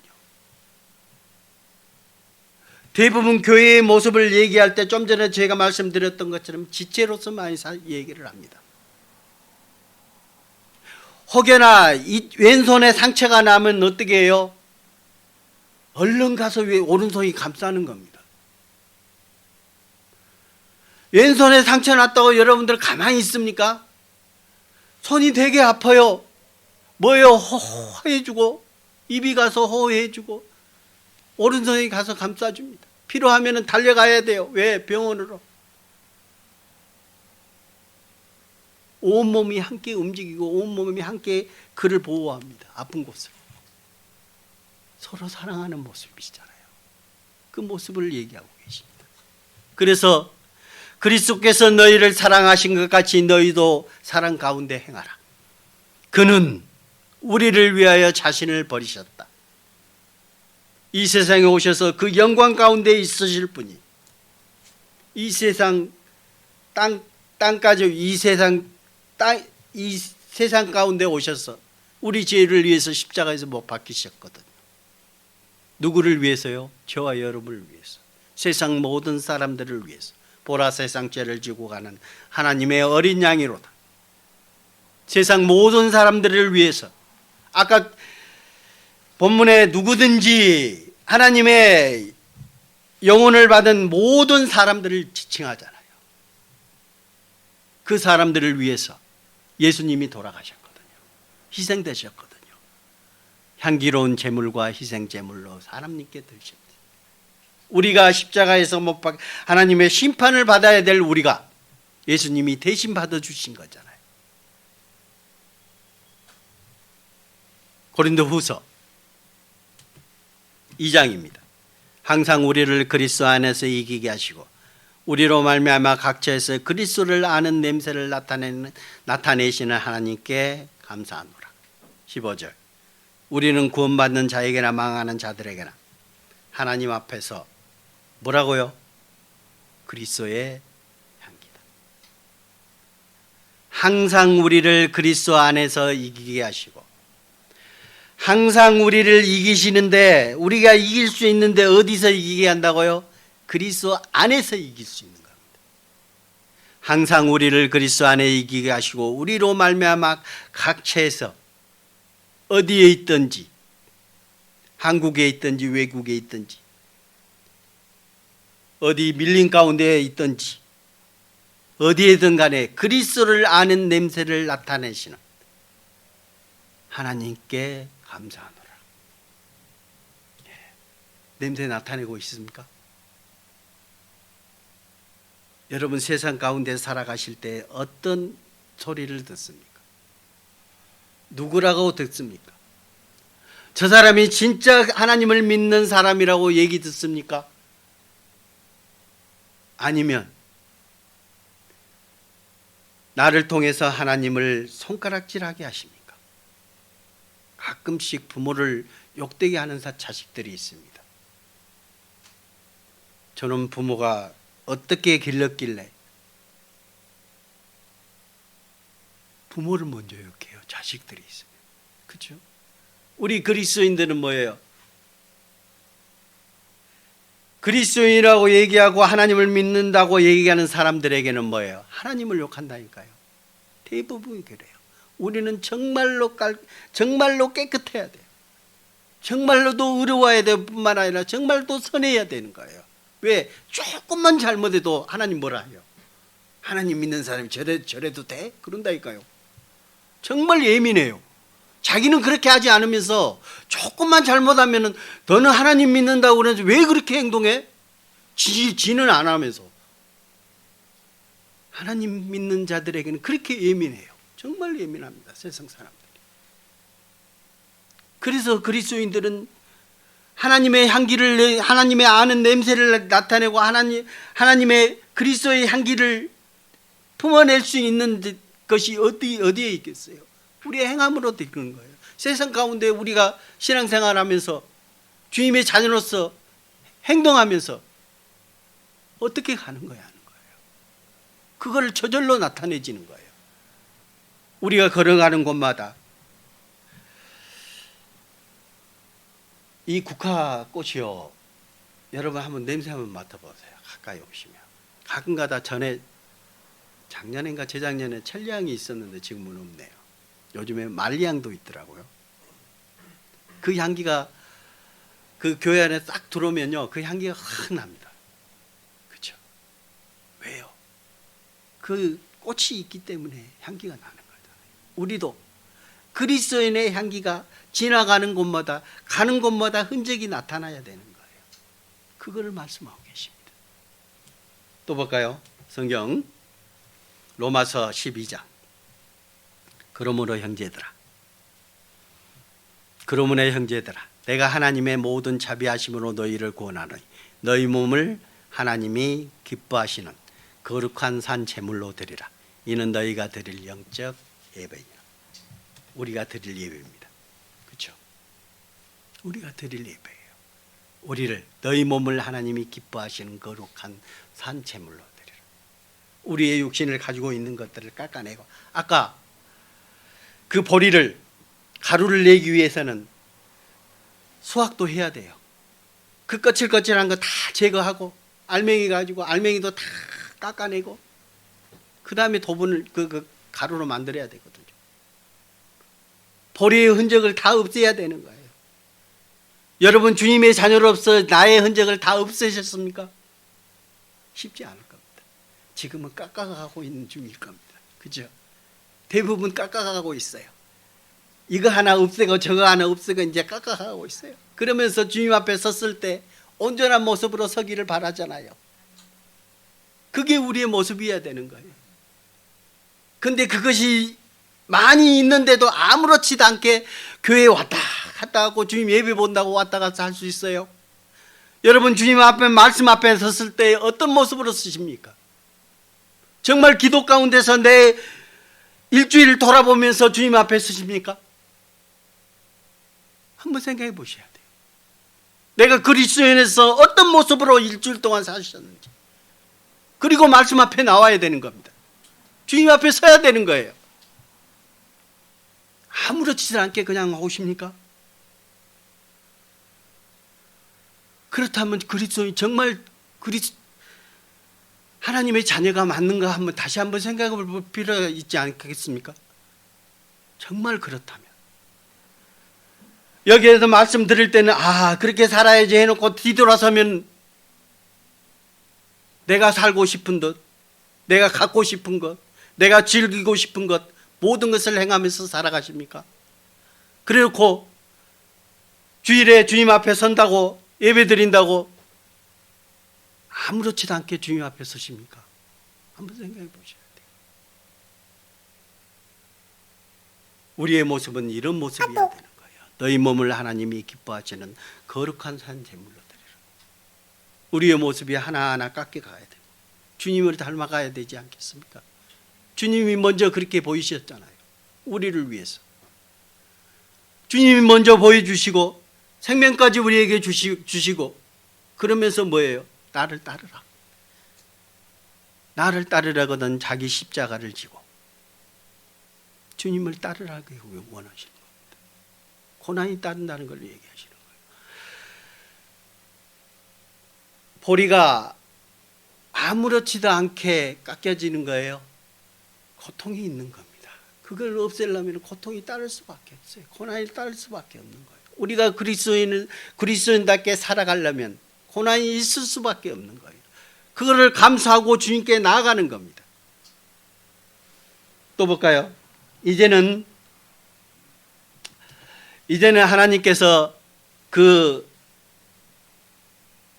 Speaker 1: 대부분 교회의 모습을 얘기할 때 좀 전에 제가 말씀드렸던 것처럼 지체로서 많이 얘기를 합니다. 혹여나 이 왼손에 상처가 나면 어떻게 해요? 얼른 가서 오른손이 감싸는 겁니다. 왼손에 상처 났다고 여러분들 가만히 있습니까? 손이 되게 아파요. 뭐예요? 호호해주고, 입이 가서 호호해주고, 오른손이 가서 감싸줍니다. 필요하면 달려가야 돼요. 왜? 병원으로. 온몸이 함께 움직이고 온몸이 함께 그를 보호합니다. 아픈 곳을. 서로 사랑하는 모습이잖아요. 그 모습을 얘기하고 계십니다. 그래서 그리스도께서 너희를 사랑하신 것 같이 너희도 사랑 가운데 행하라. 그는 우리를 위하여 자신을 버리셨다. 이 세상에 오셔서 그 영광 가운데 있으실 분이 이 세상 땅까지 이 세상 가운데 오셔서 우리 죄를 위해서 십자가에서 못 박히셨거든요. 누구를 위해서요? 저와 여러분을 위해서. 세상 모든 사람들을 위해서. 보라 세상 죄를 지고 가는 하나님의 어린 양이로다. 세상 모든 사람들을 위해서. 아까 본문에 누구든지 하나님의 영혼을 받은 모든 사람들을 지칭하잖아요. 그 사람들을 위해서 예수님이 돌아가셨거든요. 희생되셨거든요. 향기로운 제물과 희생 제물로 사람님께 드리셨습니다. 우리가 십자가에서 못 박혀 하나님의 심판을 받아야 될 우리가 예수님이 대신 받아주신 거잖아요. 고린도후서 2장입니다. 항상 우리를 그리스도 안에서 이기게 하시고 우리로 말미암아 각처에서 그리스도를 아는 냄새를 나타내시는 하나님께 감사하노라. 15절. 우리는 구원받는 자에게나 망하는 자들에게나 하나님 앞에서 뭐라고요? 그리스도의 향기다. 항상 우리를 그리스도 안에서 이기게 하시고 항상 우리를 이기시는데 우리가 이길 수 있는데 어디서 이기게 한다고요? 그리스도 안에서 이길 수 있는 겁니다. 항상 우리를 그리스도 안에 이기게 하시고 우리로 말미암아 각처에서 어디에 있든지 한국에 있든지 외국에 있든지 어디 밀림 가운데에 있든지 어디에든 간에 그리스도를 아는 냄새를 나타내시는 하나님께 감사하노라. 냄새 나타내고 있습니까? 여러분 세상 가운데 살아가실 때 어떤 소리를 듣습니까? 누구라고 듣습니까? 저 사람이 진짜 하나님을 믿는 사람이라고 얘기 듣습니까? 아니면 나를 통해서 하나님을 손가락질하게 하십니까? 가끔씩 부모를 욕되게 하는 자식들이 있습니다. 저는 부모가 어떻게 길렀길래 부모를 먼저 욕해요. 자식들이 있으면. 그렇죠? 우리 그리스도인들은 뭐예요? 그리스도인이라고 얘기하고 하나님을 믿는다고 얘기하는 사람들에게는 뭐예요? 하나님을 욕한다니까요. 대부분 그래요. 우리는 정말로 깨끗해야 돼요. 정말로도 의로워야 될 뿐만 아니라 정말도 선해야 되는 거예요. 왜? 조금만 잘못해도 하나님 뭐라 해요? 하나님 믿는 사람이 저래도 돼? 그런다니까요. 정말 예민해요. 자기는 그렇게 하지 않으면서 조금만 잘못하면 너는 하나님 믿는다고 그러는데 왜 그렇게 행동해? 지는 안 하면서. 하나님 믿는 자들에게는 그렇게 예민해요. 정말 예민합니다. 세상 사람들이. 그래서 그리스도인들은 하나님의 향기를, 하나님의 아는 냄새를 나타내고 하나님의 그리스도의 향기를 품어낼 수 있는 것이 어디에 있겠어요? 우리의 행함으로 되는 거예요. 세상 가운데 우리가 신앙생활하면서 주님의 자녀로서 행동하면서 어떻게 가는 거야 하는 거예요. 그걸 저절로 나타내지는 거예요. 우리가 걸어가는 곳마다 이 국화꽃이요. 여러분 한번 냄새 한번 맡아보세요. 가까이 오시면. 가끔가다 작년인가 재작년에 천리향이 있었는데 지금은 없네요. 요즘에 말리향도 있더라고요. 그 향기가 그 교회 안에 딱 들어오면요, 그 향기가 확 납니다. 그렇죠? 왜요? 그 꽃이 있기 때문에 향기가 나는 거잖아요. 우리도 그리스도인의 향기가 지나가는 곳마다 가는 곳마다 흔적이 나타나야 되는 거예요. 그거를 말씀하고 계십니다. 또 볼까요? 성경 로마서 12장. 그러므로 형제들아, 내가 하나님의 모든 자비하심으로 너희를 구원하노니 너희 몸을 하나님이 기뻐하시는 거룩한 산 제물로 드리라. 이는 너희가 드릴 영적 예배이라. 우리가 드릴 예배입니다. 그렇죠? 우리가 드릴 예배예요. 우리를 너희 몸을 하나님이 기뻐하시는 거룩한 산 제물로 드리라. 우리의 육신을 가지고 있는 것들을 깎아내고, 아까 그 보리를 가루를 내기 위해서는 수확도 해야 돼요. 그 거칠거칠한 거 다 제거하고 알맹이 가지고 알맹이도 다 깎아내고 그 다음에 도분을 그 가루로 만들어야 되거든요. 보리의 흔적을 다 없애야 되는 거예요. 여러분 주님의 자녀로서 나의 흔적을 다 없애셨습니까? 쉽지 않을 겁니다. 지금은 깎아가고 있는 중일 겁니다. 그죠? 대부분 깎아가고 있어요. 이거 하나 없애고 저거 하나 없애고 이제 깎아가고 있어요. 그러면서 주님 앞에 섰을 때 온전한 모습으로 서기를 바라잖아요. 그게 우리의 모습이어야 되는 거예요. 근데 그것이 많이 있는데도 아무렇지도 않게 교회에 왔다 갔다 하고 주님 예배 본다고 왔다 갔다 할 수 있어요? 여러분 주님 앞에 말씀 앞에 섰을 때 어떤 모습으로 쓰십니까? 정말 기도 가운데서 내 일주일을 돌아보면서 주님 앞에 서십니까? 한번 생각해 보셔야 돼요. 내가 그리스도인에서 어떤 모습으로 일주일 동안 사셨는지. 그리고 말씀 앞에 나와야 되는 겁니다. 주님 앞에 서야 되는 거예요. 아무렇지도 않게 그냥 오십니까? 그렇다면 그리스도인 정말 하나님의 자녀가 맞는가 한번 다시 한번 생각해 볼 필요가 있지 않겠습니까? 정말 그렇다면 여기에서 말씀드릴 때는 그렇게 살아야지 해놓고 뒤돌아서면 내가 살고 싶은 것, 내가 갖고 싶은 것, 내가 즐기고 싶은 것 모든 것을 행하면서 살아가십니까? 그래놓고 주일에 주님 앞에 선다고 예배 드린다고 아무렇지도 않게 주님 앞에 서십니까? 한번 생각해 보셔야 돼요. 우리의 모습은 이런 모습이어야 되는 거예요. 너희 몸을 하나님이 기뻐하시는 거룩한 산 제물로 드리라. 우리의 모습이 하나하나 깎여가야 돼요. 주님을 닮아가야 되지 않겠습니까? 주님이 먼저 그렇게 보이셨잖아요. 우리를 위해서. 주님이 먼저 보여주시고 생명까지 우리에게 주시고 그러면서 뭐예요? 나를 따르라. 나를 따르라거든 자기 십자가를 지고 주님을 따르라고 원하시는 겁니다. 고난이 따른다는 걸 얘기하시는 거예요. 보리가 아무렇지도 않게 깎여지는 거예요. 고통이 있는 겁니다. 그걸 없애려면 고통이 따를 수밖에 없어요. 고난이 따를 수밖에 없는 거예요. 우리가 그리스도인답게 살아가려면 고난이 있을 수밖에 없는 거예요. 그거를 감수하고 주님께 나아가는 겁니다. 또 볼까요? 이제는 하나님께서 그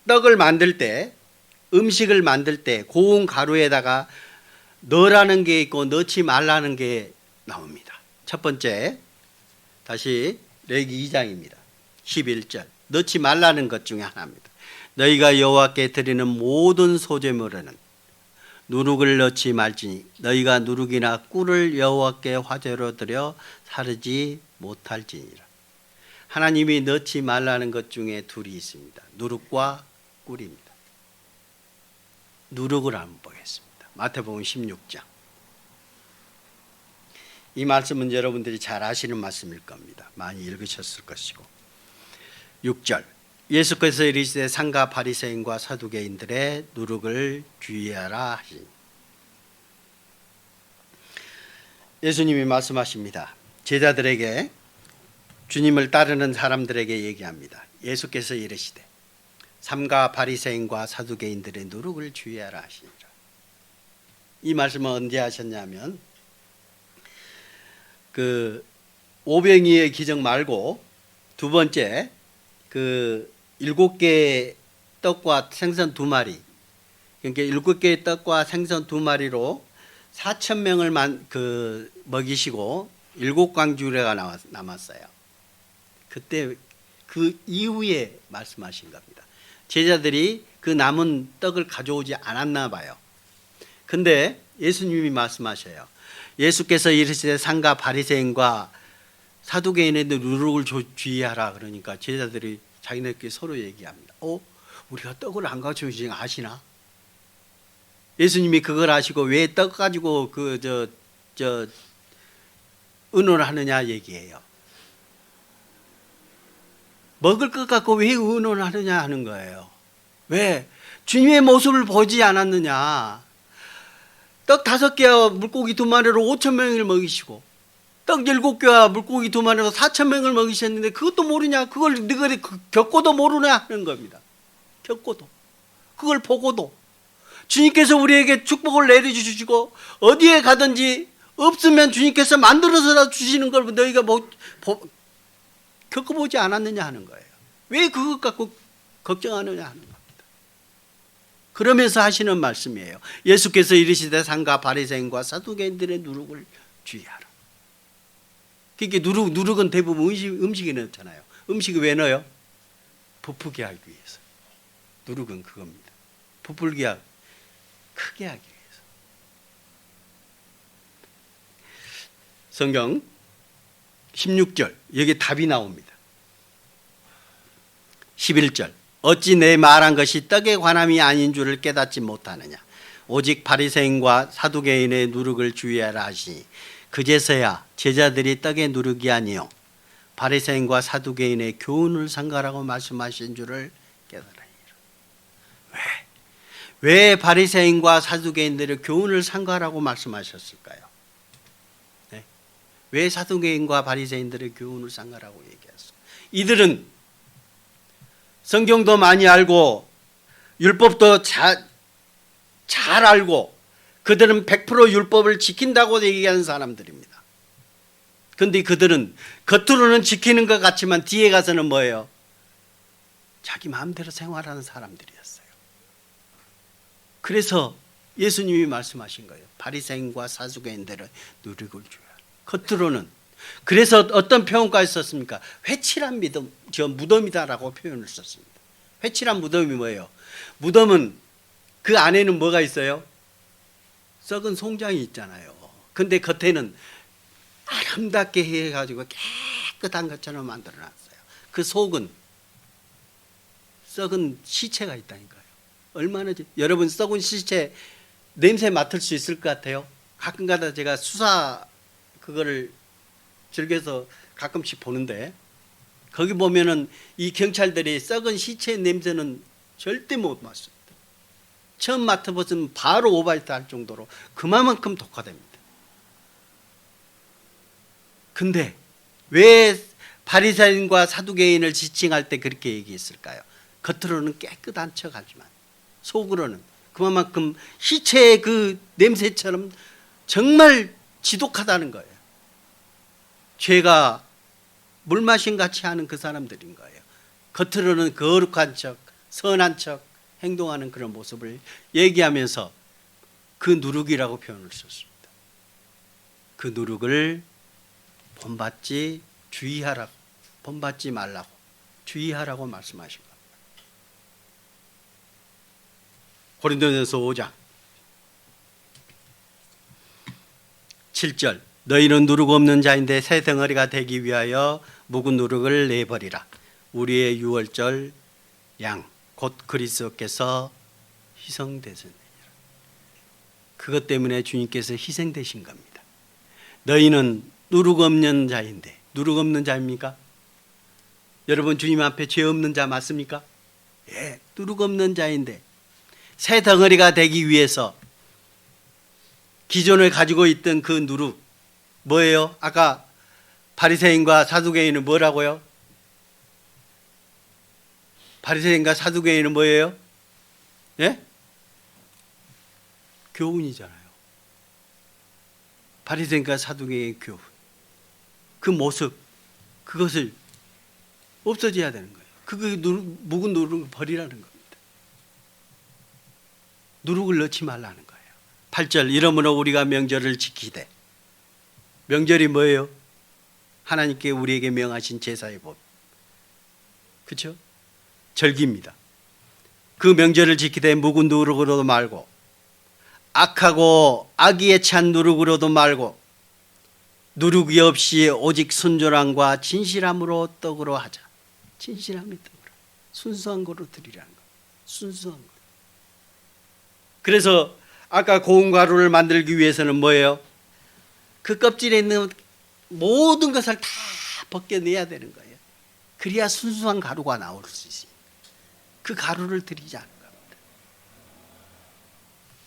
Speaker 1: 떡을 만들 때, 음식을 만들 때 고운 가루에다가 넣으라는 게 있고 넣지 말라는 게 나옵니다. 첫 번째, 다시 레위기 2장입니다. 11절. 넣지 말라는 것 중에 하나입니다. 너희가 여호와께 드리는 모든 소제물에는 누룩을 넣지 말지니 너희가 누룩이나 꿀을 여호와께 화제로 드려 사르지 못할지니라. 하나님이 넣지 말라는 것 중에 둘이 있습니다. 누룩과 꿀입니다. 누룩을 한번 보겠습니다. 마태복음 16장. 이 말씀은 여러분들이 잘 아시는 말씀일 겁니다. 많이 읽으셨을 것이고. 6절. 예수께서 이르시되 상가 바리새인과 사두개인들의 누룩을 주의하라 하시니. 예수님이 말씀하십니다. 제자들에게, 주님을 따르는 사람들에게 얘기합니다. 예수께서 이르시되 삼가 바리새인과 사두개인들의 누룩을 주의하라 하시니라. 이 말씀은 언제 하셨냐면 그 오병이의 기적 말고 두 번째 그 7개의 떡과 생선 2마리, 그러니까 7개의 떡과 생선 2마리로 4,000명을 먹이시고 7광주례가 남았어요. 그때 그 이후에 말씀하신 겁니다. 제자들이 그 남은 떡을 가져오지 않았나 봐요. 근데 예수님이 말씀하셔요. 예수께서 이르시되 상가 바리새인과 사두개인의 누룩을 주의하라. 그러니까 제자들이 자기네끼리 서로 얘기합니다. 우리가 떡을 안 가져오지 아시나? 예수님이 그걸 아시고 왜 떡 가지고 의논을 하느냐 얘기해요. 먹을 것 갖고 왜 의논을 하느냐 하는 거예요. 왜? 주님의 모습을 보지 않았느냐. 떡 5개와 물고기 2마리로 5,000명을 먹이시고 떡 7개와 물고기 2마리로 4,000명을 먹이셨는데 그것도 모르냐. 그걸 너희들이 겪고도 모르냐 하는 겁니다. 겪고도. 그걸 보고도. 주님께서 우리에게 축복을 내려주시고 어디에 가든지 없으면 주님께서 만들어서 주시는 걸 너희가 겪어보지 않았느냐 하는 거예요. 왜 그것 갖고 걱정하느냐 하는 겁니다. 그러면서 하시는 말씀이에요. 예수께서 이르시되 상가 바리새인과 사두개인들의 누룩을 주의하라. 그러니까 누룩은 대부분 음식에 넣잖아요. 음식이 왜 넣어요? 부풀게 하기 위해서. 누룩은 그겁니다. 부풀게 하기, 크게 하기 위해서. 성경 16절 여기 답이 나옵니다. 11절 어찌 내 말한 것이 떡에 관함이 아닌 줄을 깨닫지 못하느냐. 오직 바리새인과 사두개인의 누룩을 주의하라 하시니 그제서야 제자들이 떡의 누룩이 아니요 바리새인과 사두개인의 교훈을 삼가라고 말씀하신 줄을 깨달으리라. 왜 바리새인과 사두개인들의 교훈을 삼가라고 말씀하셨을까요? 네? 왜 사두개인과 바리새인들의 교훈을 삼가라고 얘기했어요? 이들은 성경도 많이 알고 율법도 잘 알고 그들은 100% 율법을 지킨다고 얘기하는 사람들입니다. 그런데 그들은 겉으로는 지키는 것 같지만 뒤에 가서는 뭐예요? 자기 마음대로 생활하는 사람들이었어요. 그래서 예수님이 말씀하신 거예요. 바리새인과 사두개인들은 누룩을 줘야. 겉으로는. 그래서 어떤 표현까지 썼습니까? 회칠한 믿음, 저 무덤이다라고 표현을 썼습니다. 회칠한 무덤이 뭐예요? 무덤은 그 안에는 뭐가 있어요? 썩은 송장이 있잖아요. 근데 겉에는 아름답게 해가지고 깨끗한 것처럼 만들어놨어요. 그 속은 썩은 시체가 있다니까요. 얼마나 여러분 썩은 시체 냄새 맡을 수 있을 것 같아요? 가끔가다 제가 수사 그거를 즐겨서 가끔씩 보는데 거기 보면은 이 경찰들이 썩은 시체 냄새는 절대 못 맡습니다. 처음 맡아보면 바로 오바이트 할 정도로 그만큼 독하답니다. 근데 왜 바리새인과 사두개인을 지칭할 때 그렇게 얘기했을까요? 겉으로는 깨끗한 척하지만 속으로는 그만큼 시체의 그 냄새처럼 정말 지독하다는 거예요. 죄가 물 마신 같이 하는 그 사람들인 거예요. 겉으로는 거룩한 척, 선한 척 행동하는 그런 모습을 얘기하면서 그 누룩이라고 표현을 썼습니다. 그 누룩을 본받지 주의하라고, 본받지 말라고 주의하라고 말씀하신 겁니다. 고린도전서 5장 7절 너희는 누룩 없는 자인데 새 덩어리가 되기 위하여 묵은 누룩을 내버리라. 우리의 유월절 양 곧 그리스도께서 희생되셨느니라. 그것 때문에 주님께서 희생되신 겁니다. 너희는 누룩 없는 자인데, 누룩 없는 자입니까? 여러분 주님 앞에 죄 없는 자 맞습니까? 예, 누룩 없는 자인데 새 덩어리가 되기 위해서 기존에 가지고 있던 그 누룩 뭐예요? 아까 바리새인과 사두개인은 뭐라고요? 바리새인과 사두개인은 뭐예요? 예? 교훈이잖아요. 바리새인과 사두개인의 교훈. 그 모습, 그것을 없어져야 되는 거예요. 묵은 누룩을 버리라는 겁니다. 누룩을 넣지 말라는 거예요. 8절 이러므로 우리가 명절을 지키되. 명절이 뭐예요? 하나님께 우리에게 명하신 제사의 법. 그렇죠? 절기입니다. 그 명절을 지키되 묵은 누룩으로도 말고 악하고 악의에 찬 누룩으로도 말고 누룩이 없이 오직 순전함과 진실함으로 떡으로 하자. 진실함의 떡으로. 순수한 거로 드리라는 거. 순수한 거. 그래서 아까 고운 가루를 만들기 위해서는 뭐예요? 그 껍질에 있는 모든 것을 다 벗겨내야 되는 거예요. 그래야 순수한 가루가 나올 수 있습니다. 그 가루를 드리자는 겁니다.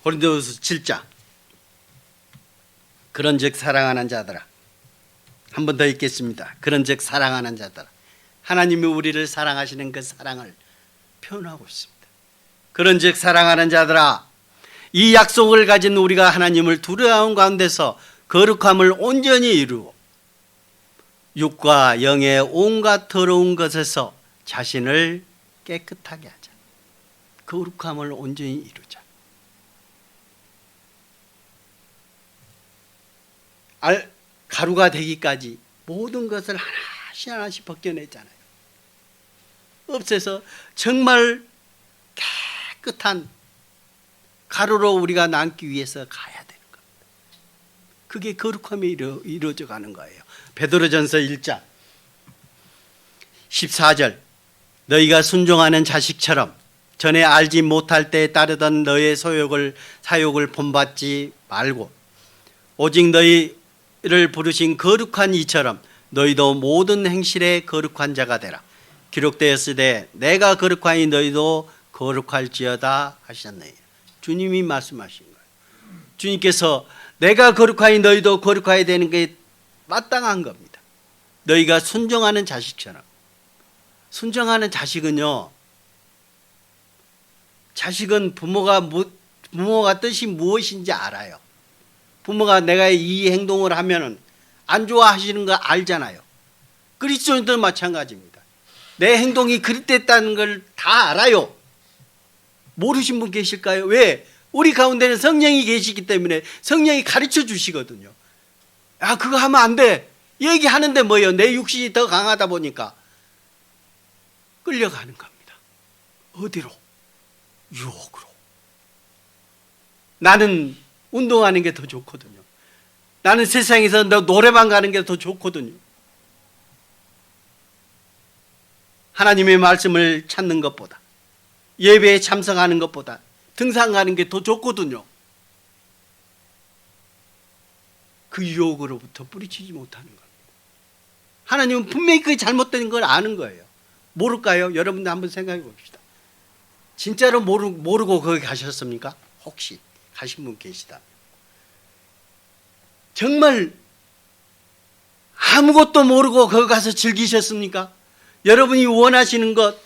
Speaker 1: 고린도후서 7장 그런즉 사랑하는 자들아, 한 번 더 읽겠습니다. 그런즉 사랑하는 자들아, 하나님이 우리를 사랑하시는 그 사랑을 표현하고 있습니다. 그런즉 사랑하는 자들아, 이 약속을 가진 우리가 하나님을 두려워하는 가운데서 거룩함을 온전히 이루고 육과 영의 온갖 더러운 것에서 자신을 깨끗하게 하자. 거룩함을 온전히 이루자. 가루가 되기까지 모든 것을 하나씩 하나씩 벗겨냈잖아요. 없애서 정말 깨끗한 가루로 우리가 남기 위해서 가야 되는 겁니다. 그게 거룩함이 이루어져 가는 거예요. 베드로전서 1장 14절 너희가 순종하는 자식처럼 전에 알지 못할 때 따르던 너의 사욕을 본받지 말고 오직 너희를 부르신 거룩한 이처럼 너희도 모든 행실에 거룩한 자가 되라. 기록되었으되 내가 거룩하니 너희도 거룩할지어다 하셨네. 주님이 말씀하신 거예요. 주님께서 내가 거룩하니 너희도 거룩해야 되는 게 마땅한 겁니다. 너희가 순종하는 자식처럼. 순종하는 자식은요, 자식은 부모가 뜻이 무엇인지 알아요. 부모가 내가 이 행동을 하면은 안 좋아하시는 거 알잖아요. 그리스도인도 마찬가지입니다. 내 행동이 그릇됐다는 걸 다 알아요. 모르신 분 계실까요? 왜? 우리 가운데는 성령이 계시기 때문에 성령이 가르쳐 주시거든요. 아, 그거 하면 안 돼. 얘기하는데 뭐예요? 내 육신이 더 강하다 보니까 끌려가는 겁니다. 어디로? 유혹으로. 나는 운동하는 게 더 좋거든요. 나는 세상에서 노래방 가는 게 더 좋거든요. 하나님의 말씀을 찾는 것보다, 예배에 참석하는 것보다 등산 가는 게 더 좋거든요. 그 유혹으로부터 뿌리치지 못하는 겁니다. 하나님은 분명히 그게 잘못된 걸 아는 거예요. 모를까요? 여러분들 한번 생각해 봅시다. 진짜로 모르고 거기 가셨습니까? 혹시 가신 분 계시다. 정말 아무것도 모르고 거기 가서 즐기셨습니까? 여러분이 원하시는 것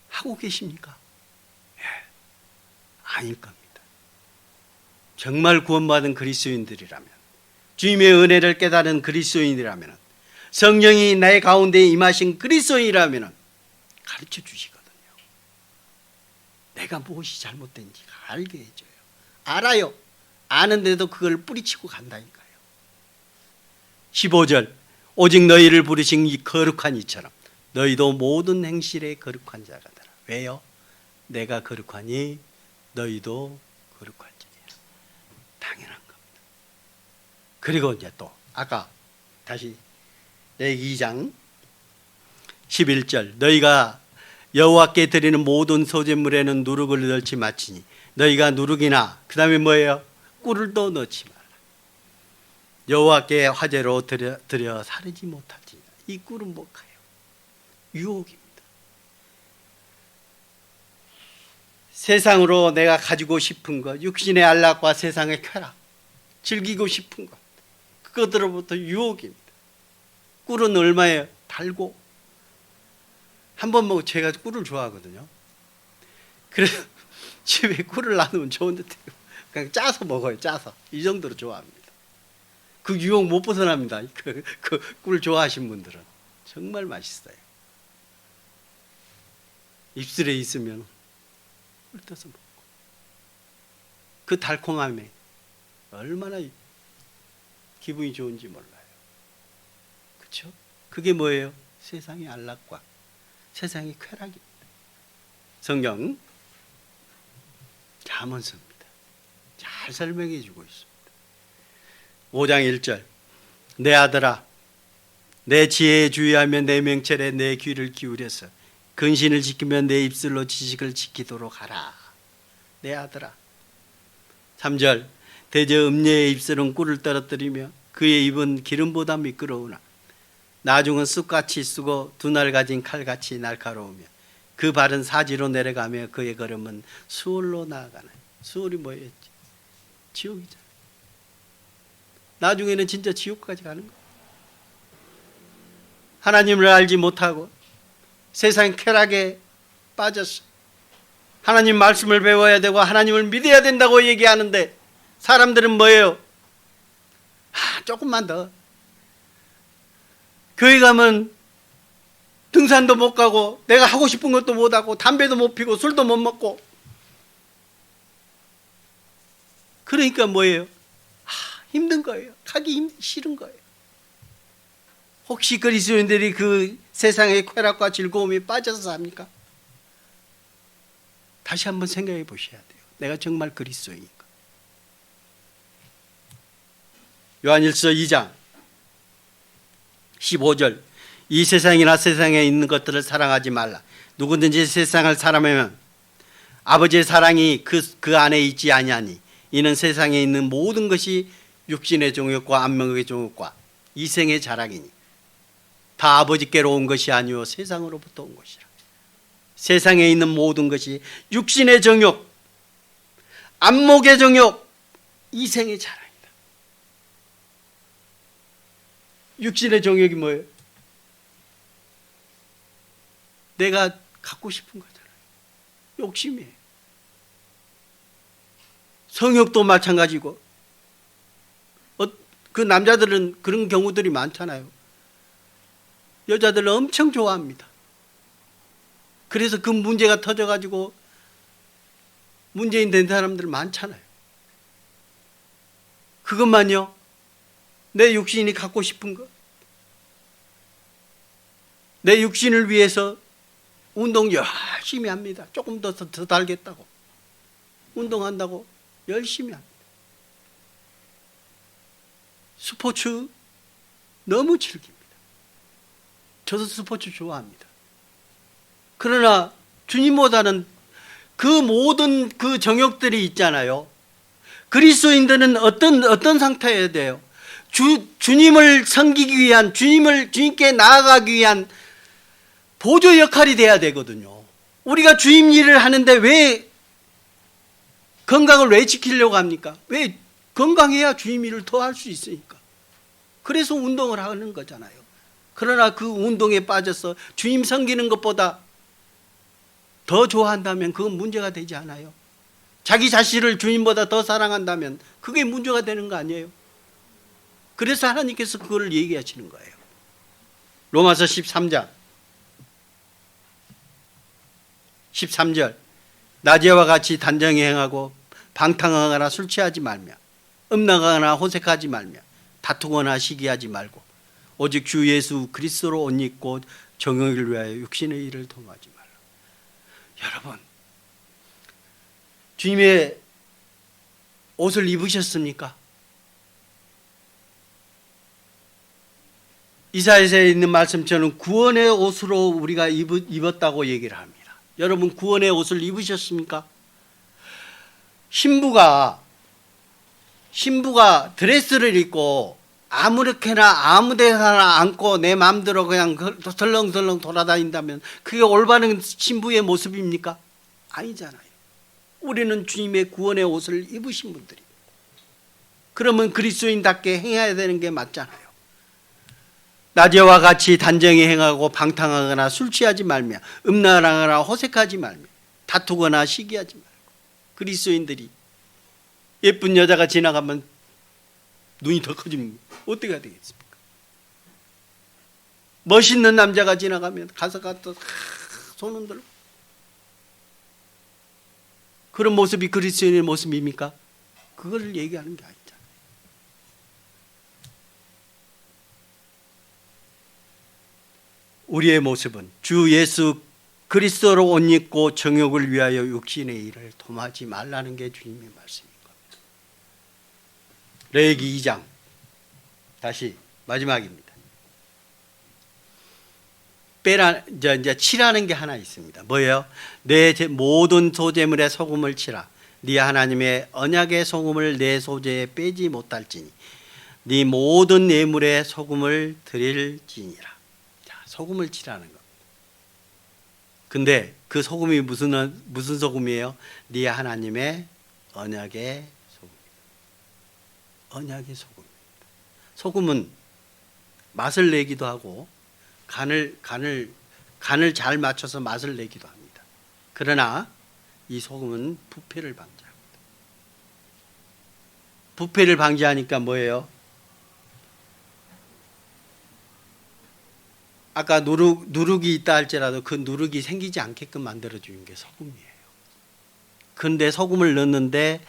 Speaker 1: 하고 계십니까? 예, 아닐 겁니다. 정말 구원받은 그리스도인들이라면, 주님의 은혜를 깨달은 그리스도인이라면, 성령이 내 가운데 임하신 그리스도인이라면 가르쳐 주시거든요. 내가 무엇이 잘못된지 알게 해줘요. 알아요. 아는데도 그걸 뿌리치고 간다니까요. 15절, 오직 너희를 부르신 이 거룩한 이처럼 너희도 모든 행실에 거룩한 자가 되라. 왜요? 내가 거룩하니 너희도 거룩한지니라. 당연한 겁니다. 그리고 이제 또 아까 다시 레위기 2장 11절, 너희가 여호와께 드리는 모든 소제물에는 누룩을 넣지 마치니 너희가 누룩이나, 그 다음에 뭐예요? 꿀을 또 넣지 마라. 여호와께 화제로 드려 사르지 못하지. 이 꿀은 뭐가요? 유혹입니다. 세상으로 내가 가지고 싶은 것, 육신의 안락과 세상의 쾌락, 즐기고 싶은 것, 그것으로부터 유혹입니다. 꿀은 얼마예요? 달고. 한 번 먹고, 제가 꿀을 좋아하거든요. 그래서 집에 꿀을 놔두면 좋은데 그냥 짜서 먹어요. 짜서. 이 정도로 좋아합니다. 그 유혹 못 벗어납니다. 그 꿀 좋아하신 분들은 정말 맛있어요. 입술에 있으면 훑어서 먹고, 그 달콤함에 얼마나 기분이 좋은지 몰라요. 그렇죠? 그게 뭐예요? 세상의 안락과 세상의 쾌락입니다. 성경 잠언서입니다. 잘 설명해 주고 있습니다. 5장 1절, 내 아들아, 내 지혜에 주의하며 내 명철에 내 귀를 기울여서 근신을 지키며 내 입술로 지식을 지키도록 하라. 내 아들아. 3절, 대저 음녀의 입술은 꿀을 떨어뜨리며 그의 입은 기름보다 미끄러우나 나중은 쑥같이 쓰고 두 날 가진 칼같이 날카로우며 그 발은 사지로 내려가며 그의 걸음은 수월로 나아가네. 수월이 뭐였지? 지옥이잖아. 나중에는 진짜 지옥까지 가는 거야. 하나님을 알지 못하고 세상 쾌락에 빠졌어. 하나님 말씀을 배워야 되고 하나님을 믿어야 된다고 얘기하는데 사람들은 뭐예요? 조금만 더. 교회 가면 등산도 못 가고 내가 하고 싶은 것도 못 하고 담배도 못 피고 술도 못 먹고. 그러니까 뭐예요? 힘든 거예요. 가기 싫은 거예요. 혹시 그리스도인들이 그 세상의 쾌락과 즐거움에 빠져서 삽니까? 다시 한번 생각해 보셔야 돼요. 내가 정말 그리스도인인가? 요한일서 2장 15절, 이 세상이나 세상에 있는 것들을 사랑하지 말라. 누구든지 세상을 사랑하면 아버지의 사랑이 그 안에 있지 아니하니 이는 세상에 있는 모든 것이 육신의 정욕과 안목의 정욕과 이생의 자랑이니 다 아버지께로 온 것이 아니요 세상으로부터 온 것이라. 세상에 있는 모든 것이 육신의 정욕, 안목의 정욕, 이생의 자랑이다. 육신의 정욕이 뭐예요? 내가 갖고 싶은 거잖아요. 욕심이에요. 성욕도 마찬가지고. 그 남자들은 그런 경우들이 많잖아요. 여자들을 엄청 좋아합니다. 그래서 그 문제가 터져가지고 문재인 된 사람들 많잖아요. 그것만요? 내 육신이 갖고 싶은 것, 내 육신을 위해서 운동 열심히 합니다. 조금 더 달겠다고 운동한다고 열심히 합니다. 스포츠 너무 즐깁니다. 저도 스포츠 좋아합니다. 그러나 주님보다는 그 모든 그 정욕들이 있잖아요. 그리스도인들은 어떤 상태여야 돼요? 주님을 섬기기 위한, 주님께 나아가기 위한 보조 역할이 돼야 되거든요. 우리가 주님 일을 하는데 왜 건강을 왜 지키려고 합니까? 왜 건강해야 주님 일을 더 할 수 있으니까. 그래서 운동을 하는 거잖아요. 그러나 그 운동에 빠져서 주님 섬기는 것보다 더 좋아한다면 그건 문제가 되지 않아요. 자기 자신을 주님보다 더 사랑한다면 그게 문제가 되는 거 아니에요. 그래서 하나님께서 그걸 얘기하시는 거예요. 로마서 13장 13절 낮에와 같이 단정히 행하고 방탕하거나 술 취하지 말며 음란하거나 호색하지 말며 다투거나 시기하지 말고 오직 주 예수 그리스도로 옷 입고 정욕을 위하여 육신의 일을 도모하지 말라. 여러분, 주님의 옷을 입으셨습니까? 이사야서에 있는 말씀처럼 구원의 옷으로 우리가 입었다고 얘기를 합니다. 여러분, 구원의 옷을 입으셨습니까? 신부가 드레스를 입고 아무렇게나 아무데나 앉고 내 마음대로 그냥 설렁설렁 돌아다닌다면 그게 올바른 신부의 모습입니까? 아니잖아요. 우리는 주님의 구원의 옷을 입으신 분들이. 그러면 그리스도인답게 행해야 되는 게 맞잖아요. 낮에와 같이 단정히 행하고 방탕하거나 술 취하지 말며 음란하거나 호색하지 말며 다투거나 시기하지 말고. 그리스도인들이 예쁜 여자가 지나가면 눈이 더 커지면 어떻게 해야 되겠습니까? 멋있는 남자가 지나가면 가서 손 흔들고. 그런 모습이 그리스도인의 모습입니까? 그걸 얘기하는 게 아니잖아요. 우리의 모습은 주 예수 그리스도로 옷 입고 정욕을 위하여 육신의 일을 도모하지 말라는 게 주님의 말씀인 겁니다. 레위기 2장 다시 마지막입니다. 이제 칠하는 게 하나 있습니다. 뭐예요? 내 모든 소재물에 소금을 치라. 네 하나님의 언약의 소금을 내 소재에 빼지 못할지니 네 모든 예물에 소금을 드릴지니라. 자, 소금을 치라는 겁니다. 근데 그 소금이 무슨 소금이에요? 네 하나님의 언약의 소금입니다. 언약의 소금입니다. 소금은 맛을 내기도 하고 간을 잘 맞춰서 맛을 내기도 합니다. 그러나 이 소금은 부패를 방지합니다. 부패를 방지하니까 뭐예요? 아까 누룩이 있다 할지라도 그 누룩이 생기지 않게끔 만들어주는 게 소금이에요. 그런데 소금을 넣는데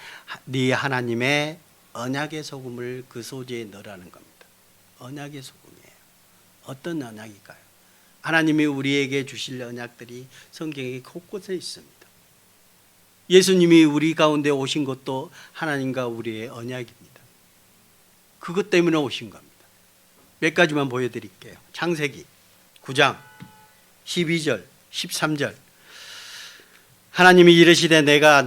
Speaker 1: 네 하나님의 언약의 소금을 그 소재에 넣으라는 겁니다. 언약의 소금이에요. 어떤 언약일까요? 하나님이 우리에게 주실 언약들이 성경에 곳곳에 있습니다. 예수님이 우리 가운데 오신 것도 하나님과 우리의 언약입니다. 그것 때문에 오신 겁니다. 몇 가지만 보여드릴게요. 창세기 9장 12절 13절 하나님이 이르시되 내가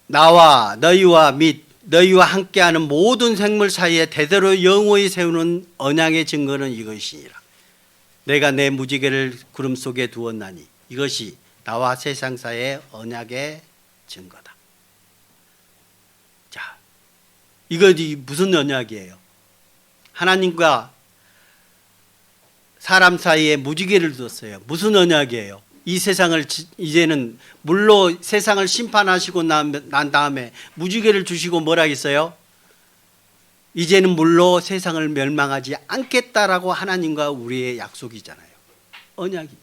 Speaker 1: 나와 너희와 및 너희와 함께하는 모든 생물 사이에 대대로 영원히 세우는 언약의 증거는 이것이니라. 내가 내 무지개를 구름 속에 두었나니 이것이 나와 세상 사이의 언약의 증거다. 자, 이것이 무슨 언약이에요? 하나님과 사람 사이에 무지개를 두었어요. 무슨 언약이에요? 이 세상을 이제는 물로 세상을 심판하시고 난 다음에 무지개를 주시고 뭐라 했어요? 이제는 물로 세상을 멸망하지 않겠다라고 하나님과 우리의 약속이잖아요. 언약입니다.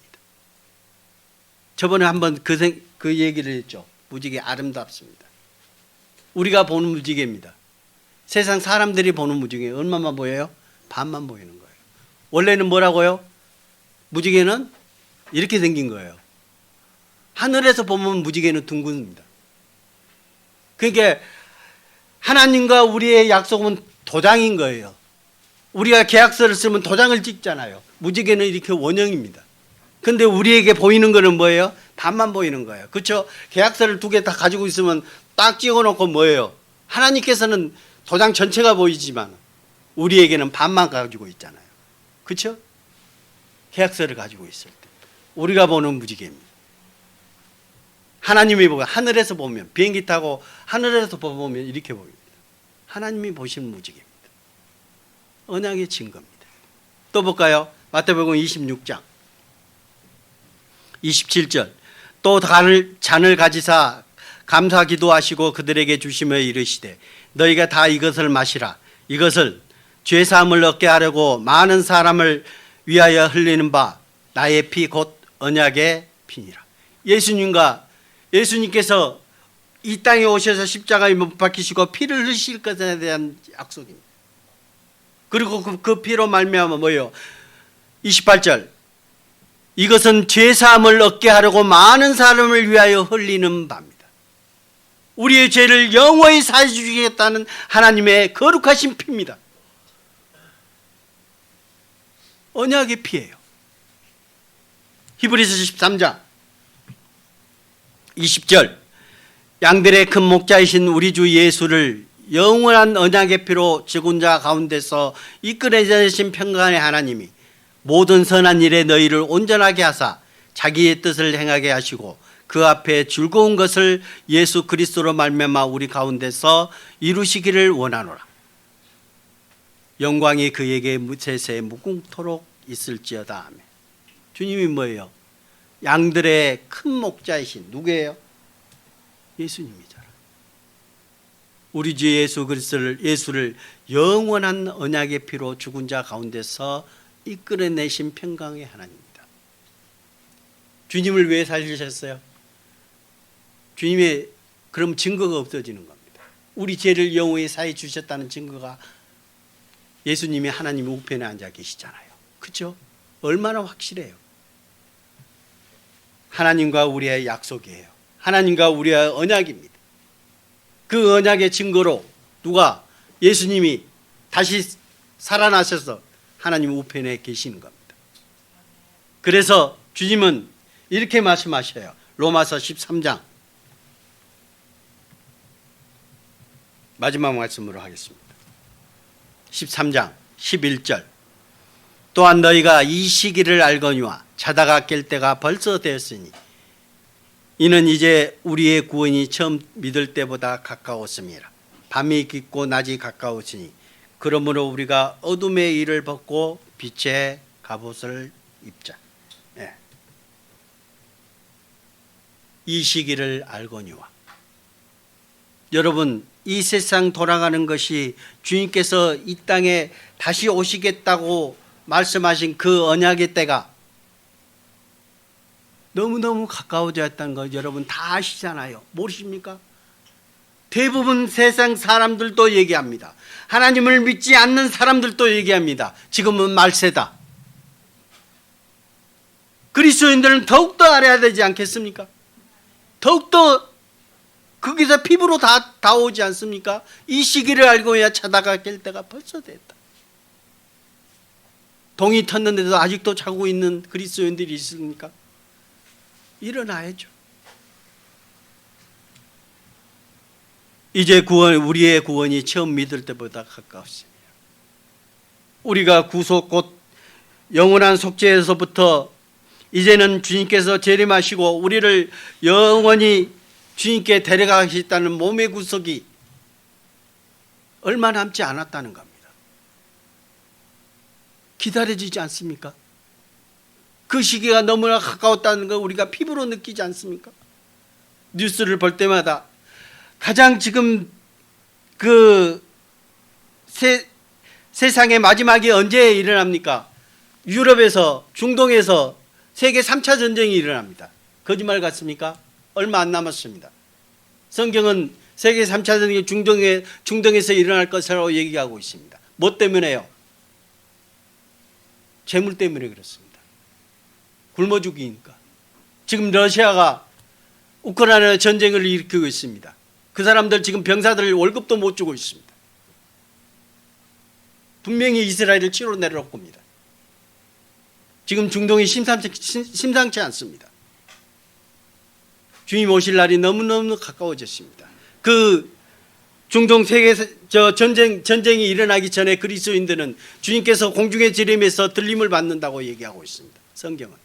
Speaker 1: 저번에 한번 그 얘기를 했죠. 무지개 아름답습니다. 우리가 보는 무지개입니다. 세상 사람들이 보는 무지개 얼마만 보여요? 반만 보이는 거예요. 원래는 뭐라고요? 무지개는 이렇게 생긴 거예요. 하늘에서 보면 무지개는 둥근입니다. 그러니까 하나님과 우리의 약속은 도장인 거예요. 우리가 계약서를 쓰면 도장을 찍잖아요. 무지개는 이렇게 원형입니다. 근데 우리에게 보이는 거는 뭐예요? 반만 보이는 거예요. 그렇죠? 계약서를 2개 다 가지고 있으면 딱 찍어놓고 뭐예요? 하나님께서는 도장 전체가 보이지만 우리에게는 반만 가지고 있잖아요. 그렇죠? 계약서를 가지고 있을 때 우리가 보는 무지개입니다. 하나님이 보면 하늘에서 보면 비행기 타고 하늘에서 보면 이렇게 보입니다. 하나님이 보시는 무지개입니다. 언약의 증거입니다. 또 볼까요? 마태복음 26장 27절 또 잔을 가지사 감사 기도하시고 그들에게 주시며 이르시되 너희가 다 이것을 마시라. 이것을 죄사함을 얻게 하려고 많은 사람을 위하여 흘리는 바 나의 피 곧 언약의 피니라. 예수님께서 이 땅에 오셔서 십자가에 못 박히시고 피를 흘리실 것에 대한 약속입니다. 그리고 그 피로 말미암아 뭐예요? 28절 이것은 죄사함을 얻게 하려고 많은 사람을 위하여 흘리는 바입니다. 우리의 죄를 영원히 사해 주시겠다는 하나님의 거룩하신 피입니다. 언약의 피예요. 히브리서 13장 20절 양들의 큰 목자이신 우리 주 예수를 영원한 언약의 피로 죽은 자 가운데서 이끌어내신 평강의 하나님이 모든 선한 일에 너희를 온전하게 하사 자기의 뜻을 행하게 하시고 그 앞에 즐거운 것을 예수 그리스도로 말미암아 우리 가운데서 이루시기를 원하노라. 영광이 그에게 세세 무궁토록 있을지어다. 아멘. 주님이 뭐예요? 양들의 큰 목자이신 누구예요? 예수님이잖아. 우리 주 예수 그리스도를 예수를 영원한 언약의 피로 죽은 자 가운데서 이끌어내신 평강의 하나님입니다. 주님을 왜 살리셨어요? 주님의 그럼 증거가 없어지는 겁니다. 우리 죄를 영원히 사해 주셨다는 증거가 예수님이 하나님 우편에 앉아 계시잖아요. 그렇죠? 얼마나 확실해요. 하나님과 우리의 약속이에요. 하나님과 우리의 언약입니다. 그 언약의 증거로 누가? 예수님이 다시 살아나셔서 하나님 우편에 계시는 겁니다. 그래서 주님은 이렇게 말씀하셔요. 로마서 13장 마지막 말씀으로 하겠습니다. 13장 11절 또한 너희가 이 시기를 알거니와 자다가 깰 때가 벌써 되었으니 이는 이제 우리의 구원이 처음 믿을 때보다 가까웠음이라. 밤이 깊고 낮이 가까웠으니 그러므로 우리가 어둠의 일을 벗고 빛의 갑옷을 입자. 이 시기를 알거니와. 여러분, 이 세상 돌아가는 것이 주님께서 이 땅에 다시 오시겠다고 말씀하신 그 언약의 때가 너무너무 가까워졌다는 거 여러분 다 아시잖아요. 모르십니까? 대부분 세상 사람들도 얘기합니다. 하나님을 믿지 않는 사람들도 얘기합니다. 지금은 말세다. 그리스도인들은 더욱더 알아야 되지 않겠습니까? 더욱더 거기서 피부로 다 오지 않습니까? 이 시기를 알고야 자다가 깰 때가 벌써 됐다. 동이 텄는데도 아직도 자고 있는 그리스도인들이 있습니까? 일어나야죠. 이제 우리의 구원이 처음 믿을 때보다 가까웠습니다. 우리가 구속 곧 영원한 속죄에서부터 이제는 주님께서 재림하시고 우리를 영원히 주님께 데려가시다는 몸의 구속이 얼마 남지 않았다는 겁니다. 기다려지지 않습니까? 그 시기가 너무나 가까웠다는 걸 우리가 피부로 느끼지 않습니까? 뉴스를 볼 때마다 가장 지금 그 세상의 마지막이 언제 일어납니까? 유럽에서 중동에서 세계 3차 전쟁이 일어납니다. 거짓말 같습니까? 얼마 안 남았습니다. 성경은 세계 3차 전쟁이 중동에서 일어날 것이라고 얘기하고 있습니다. 뭐 때문에요? 재물 때문에 그렇습니다. 굶어 죽이니까. 지금 러시아가 우크라이나 전쟁을 일으키고 있습니다. 그 사람들 지금 병사들 월급도 못 주고 있습니다. 분명히 이스라엘을 치러 내려올 겁니다. 지금 중동이 심상치 않습니다. 주님 오실 날이 너무너무 가까워졌습니다. 그 중동 세계 전쟁이 일어나기 전에 그리스도인들은 주님께서 공중의 지름에서 들림을 받는다고 얘기하고 있습니다. 성경은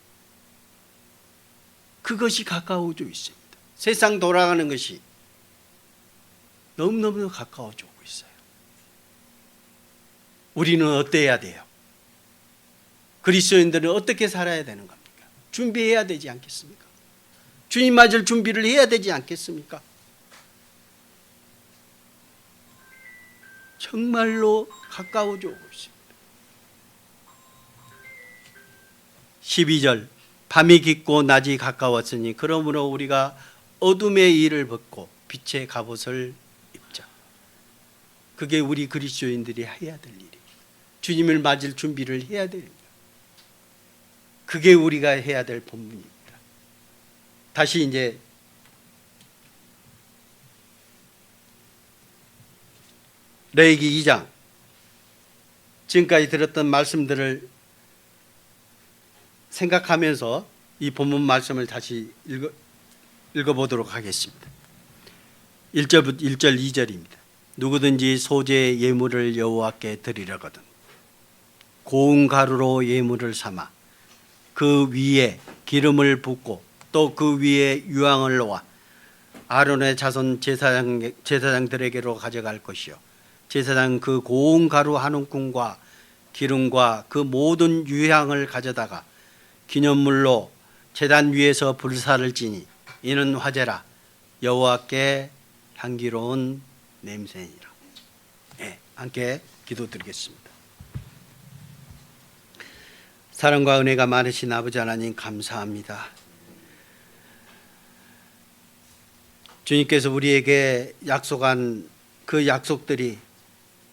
Speaker 1: 그것이 가까워져 있습니다. 세상 돌아가는 것이 너무너무 가까워져 오고 있어요. 우리는 어때야 돼요? 그리스도인들은 어떻게 살아야 되는 겁니까? 준비해야 되지 않겠습니까? 주님 맞을 준비를 해야 되지 않겠습니까? 정말로 가까워져 오고 있습니다. 12절 밤이 깊고 낮이 가까웠으니 그러므로 우리가 어둠의 일을 벗고 빛의 갑옷을 입자. 그게 우리 그리스도인들이 해야 될 일이에요. 주님을 맞을 준비를 해야 됩니다. 그게 우리가 해야 될 본분입니다. 다시 이제 레위기 2장 지금까지 들었던 말씀들을 생각하면서 이 본문 말씀을 다시 읽어보도록 하겠습니다. 1절 2절입니다. 누구든지 소재의 예물을 여호와께 드리려거든 고운 가루로 예물을 삼아 그 위에 기름을 붓고 또 그 위에 유황을 놓아 아론의 자손 제사장들에게로 가져갈 것이요 제사장 그 고운 가루 한 움큼과 기름과 그 모든 유향을 가져다가 기념물로 제단 위에서 불사를 지니 이는 화제라 여호와께 향기로운 냄새니라. 네, 함께 기도드리겠습니다. 사랑과 은혜가 많으신 아버지 하나님 감사합니다. 주님께서 우리에게 약속한 그 약속들이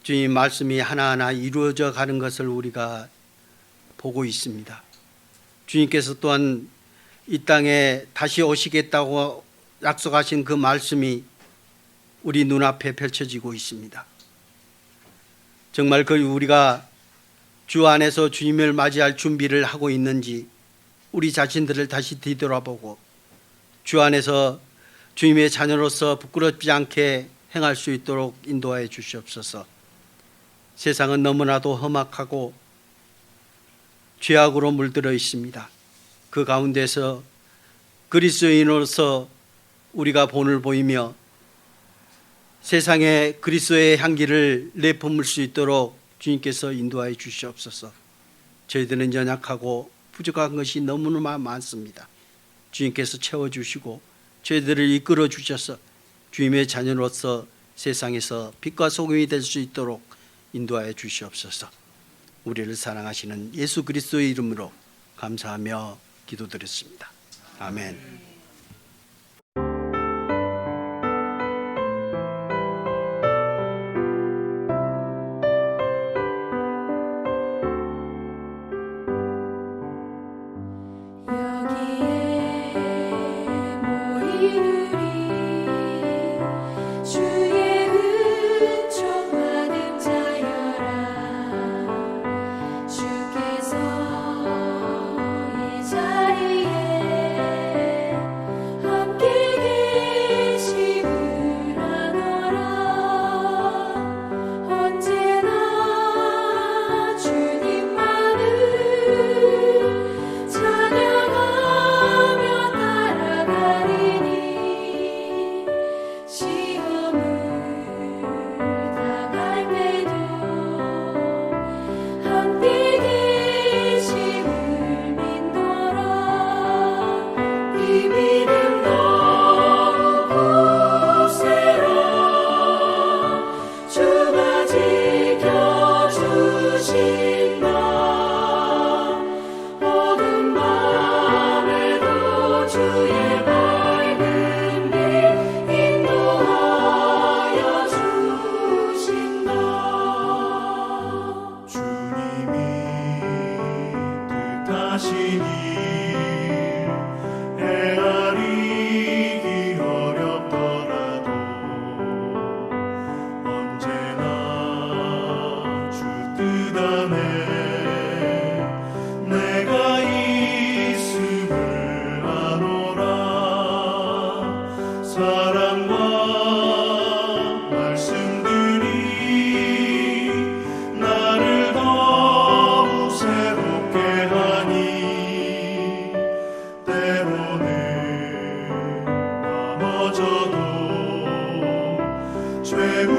Speaker 1: 주님 말씀이 하나하나 이루어져 가는 것을 우리가 보고 있습니다. 주님께서 또한 이 땅에 다시 오시겠다고 약속하신 그 말씀이 우리 눈앞에 펼쳐지고 있습니다. 정말 그 우리가 주 안에서 주님을 맞이할 준비를 하고 있는지 우리 자신들을 다시 뒤돌아보고 주 안에서 주님의 자녀로서 부끄럽지 않게 행할 수 있도록 인도하여 주시옵소서. 세상은 너무나도 험악하고 죄악으로 물들어 있습니다. 그 가운데서 그리스도인으로서 우리가 본을 보이며 세상에 그리스도의 향기를 내뿜을 수 있도록 주님께서 인도하여 주시옵소서. 저희들은 연약하고 부족한 것이 너무나 많습니다. 주님께서 채워주시고 저희들을 이끌어 주셔서 주님의 자녀로서 세상에서 빛과 소금이 될 수 있도록 인도하여 주시옵소서. 우리를 사랑하시는 예수 그리스도의 이름으로 감사하며 기도드렸습니다. 아멘.
Speaker 2: 주께서 이 자리에 무너져도 죄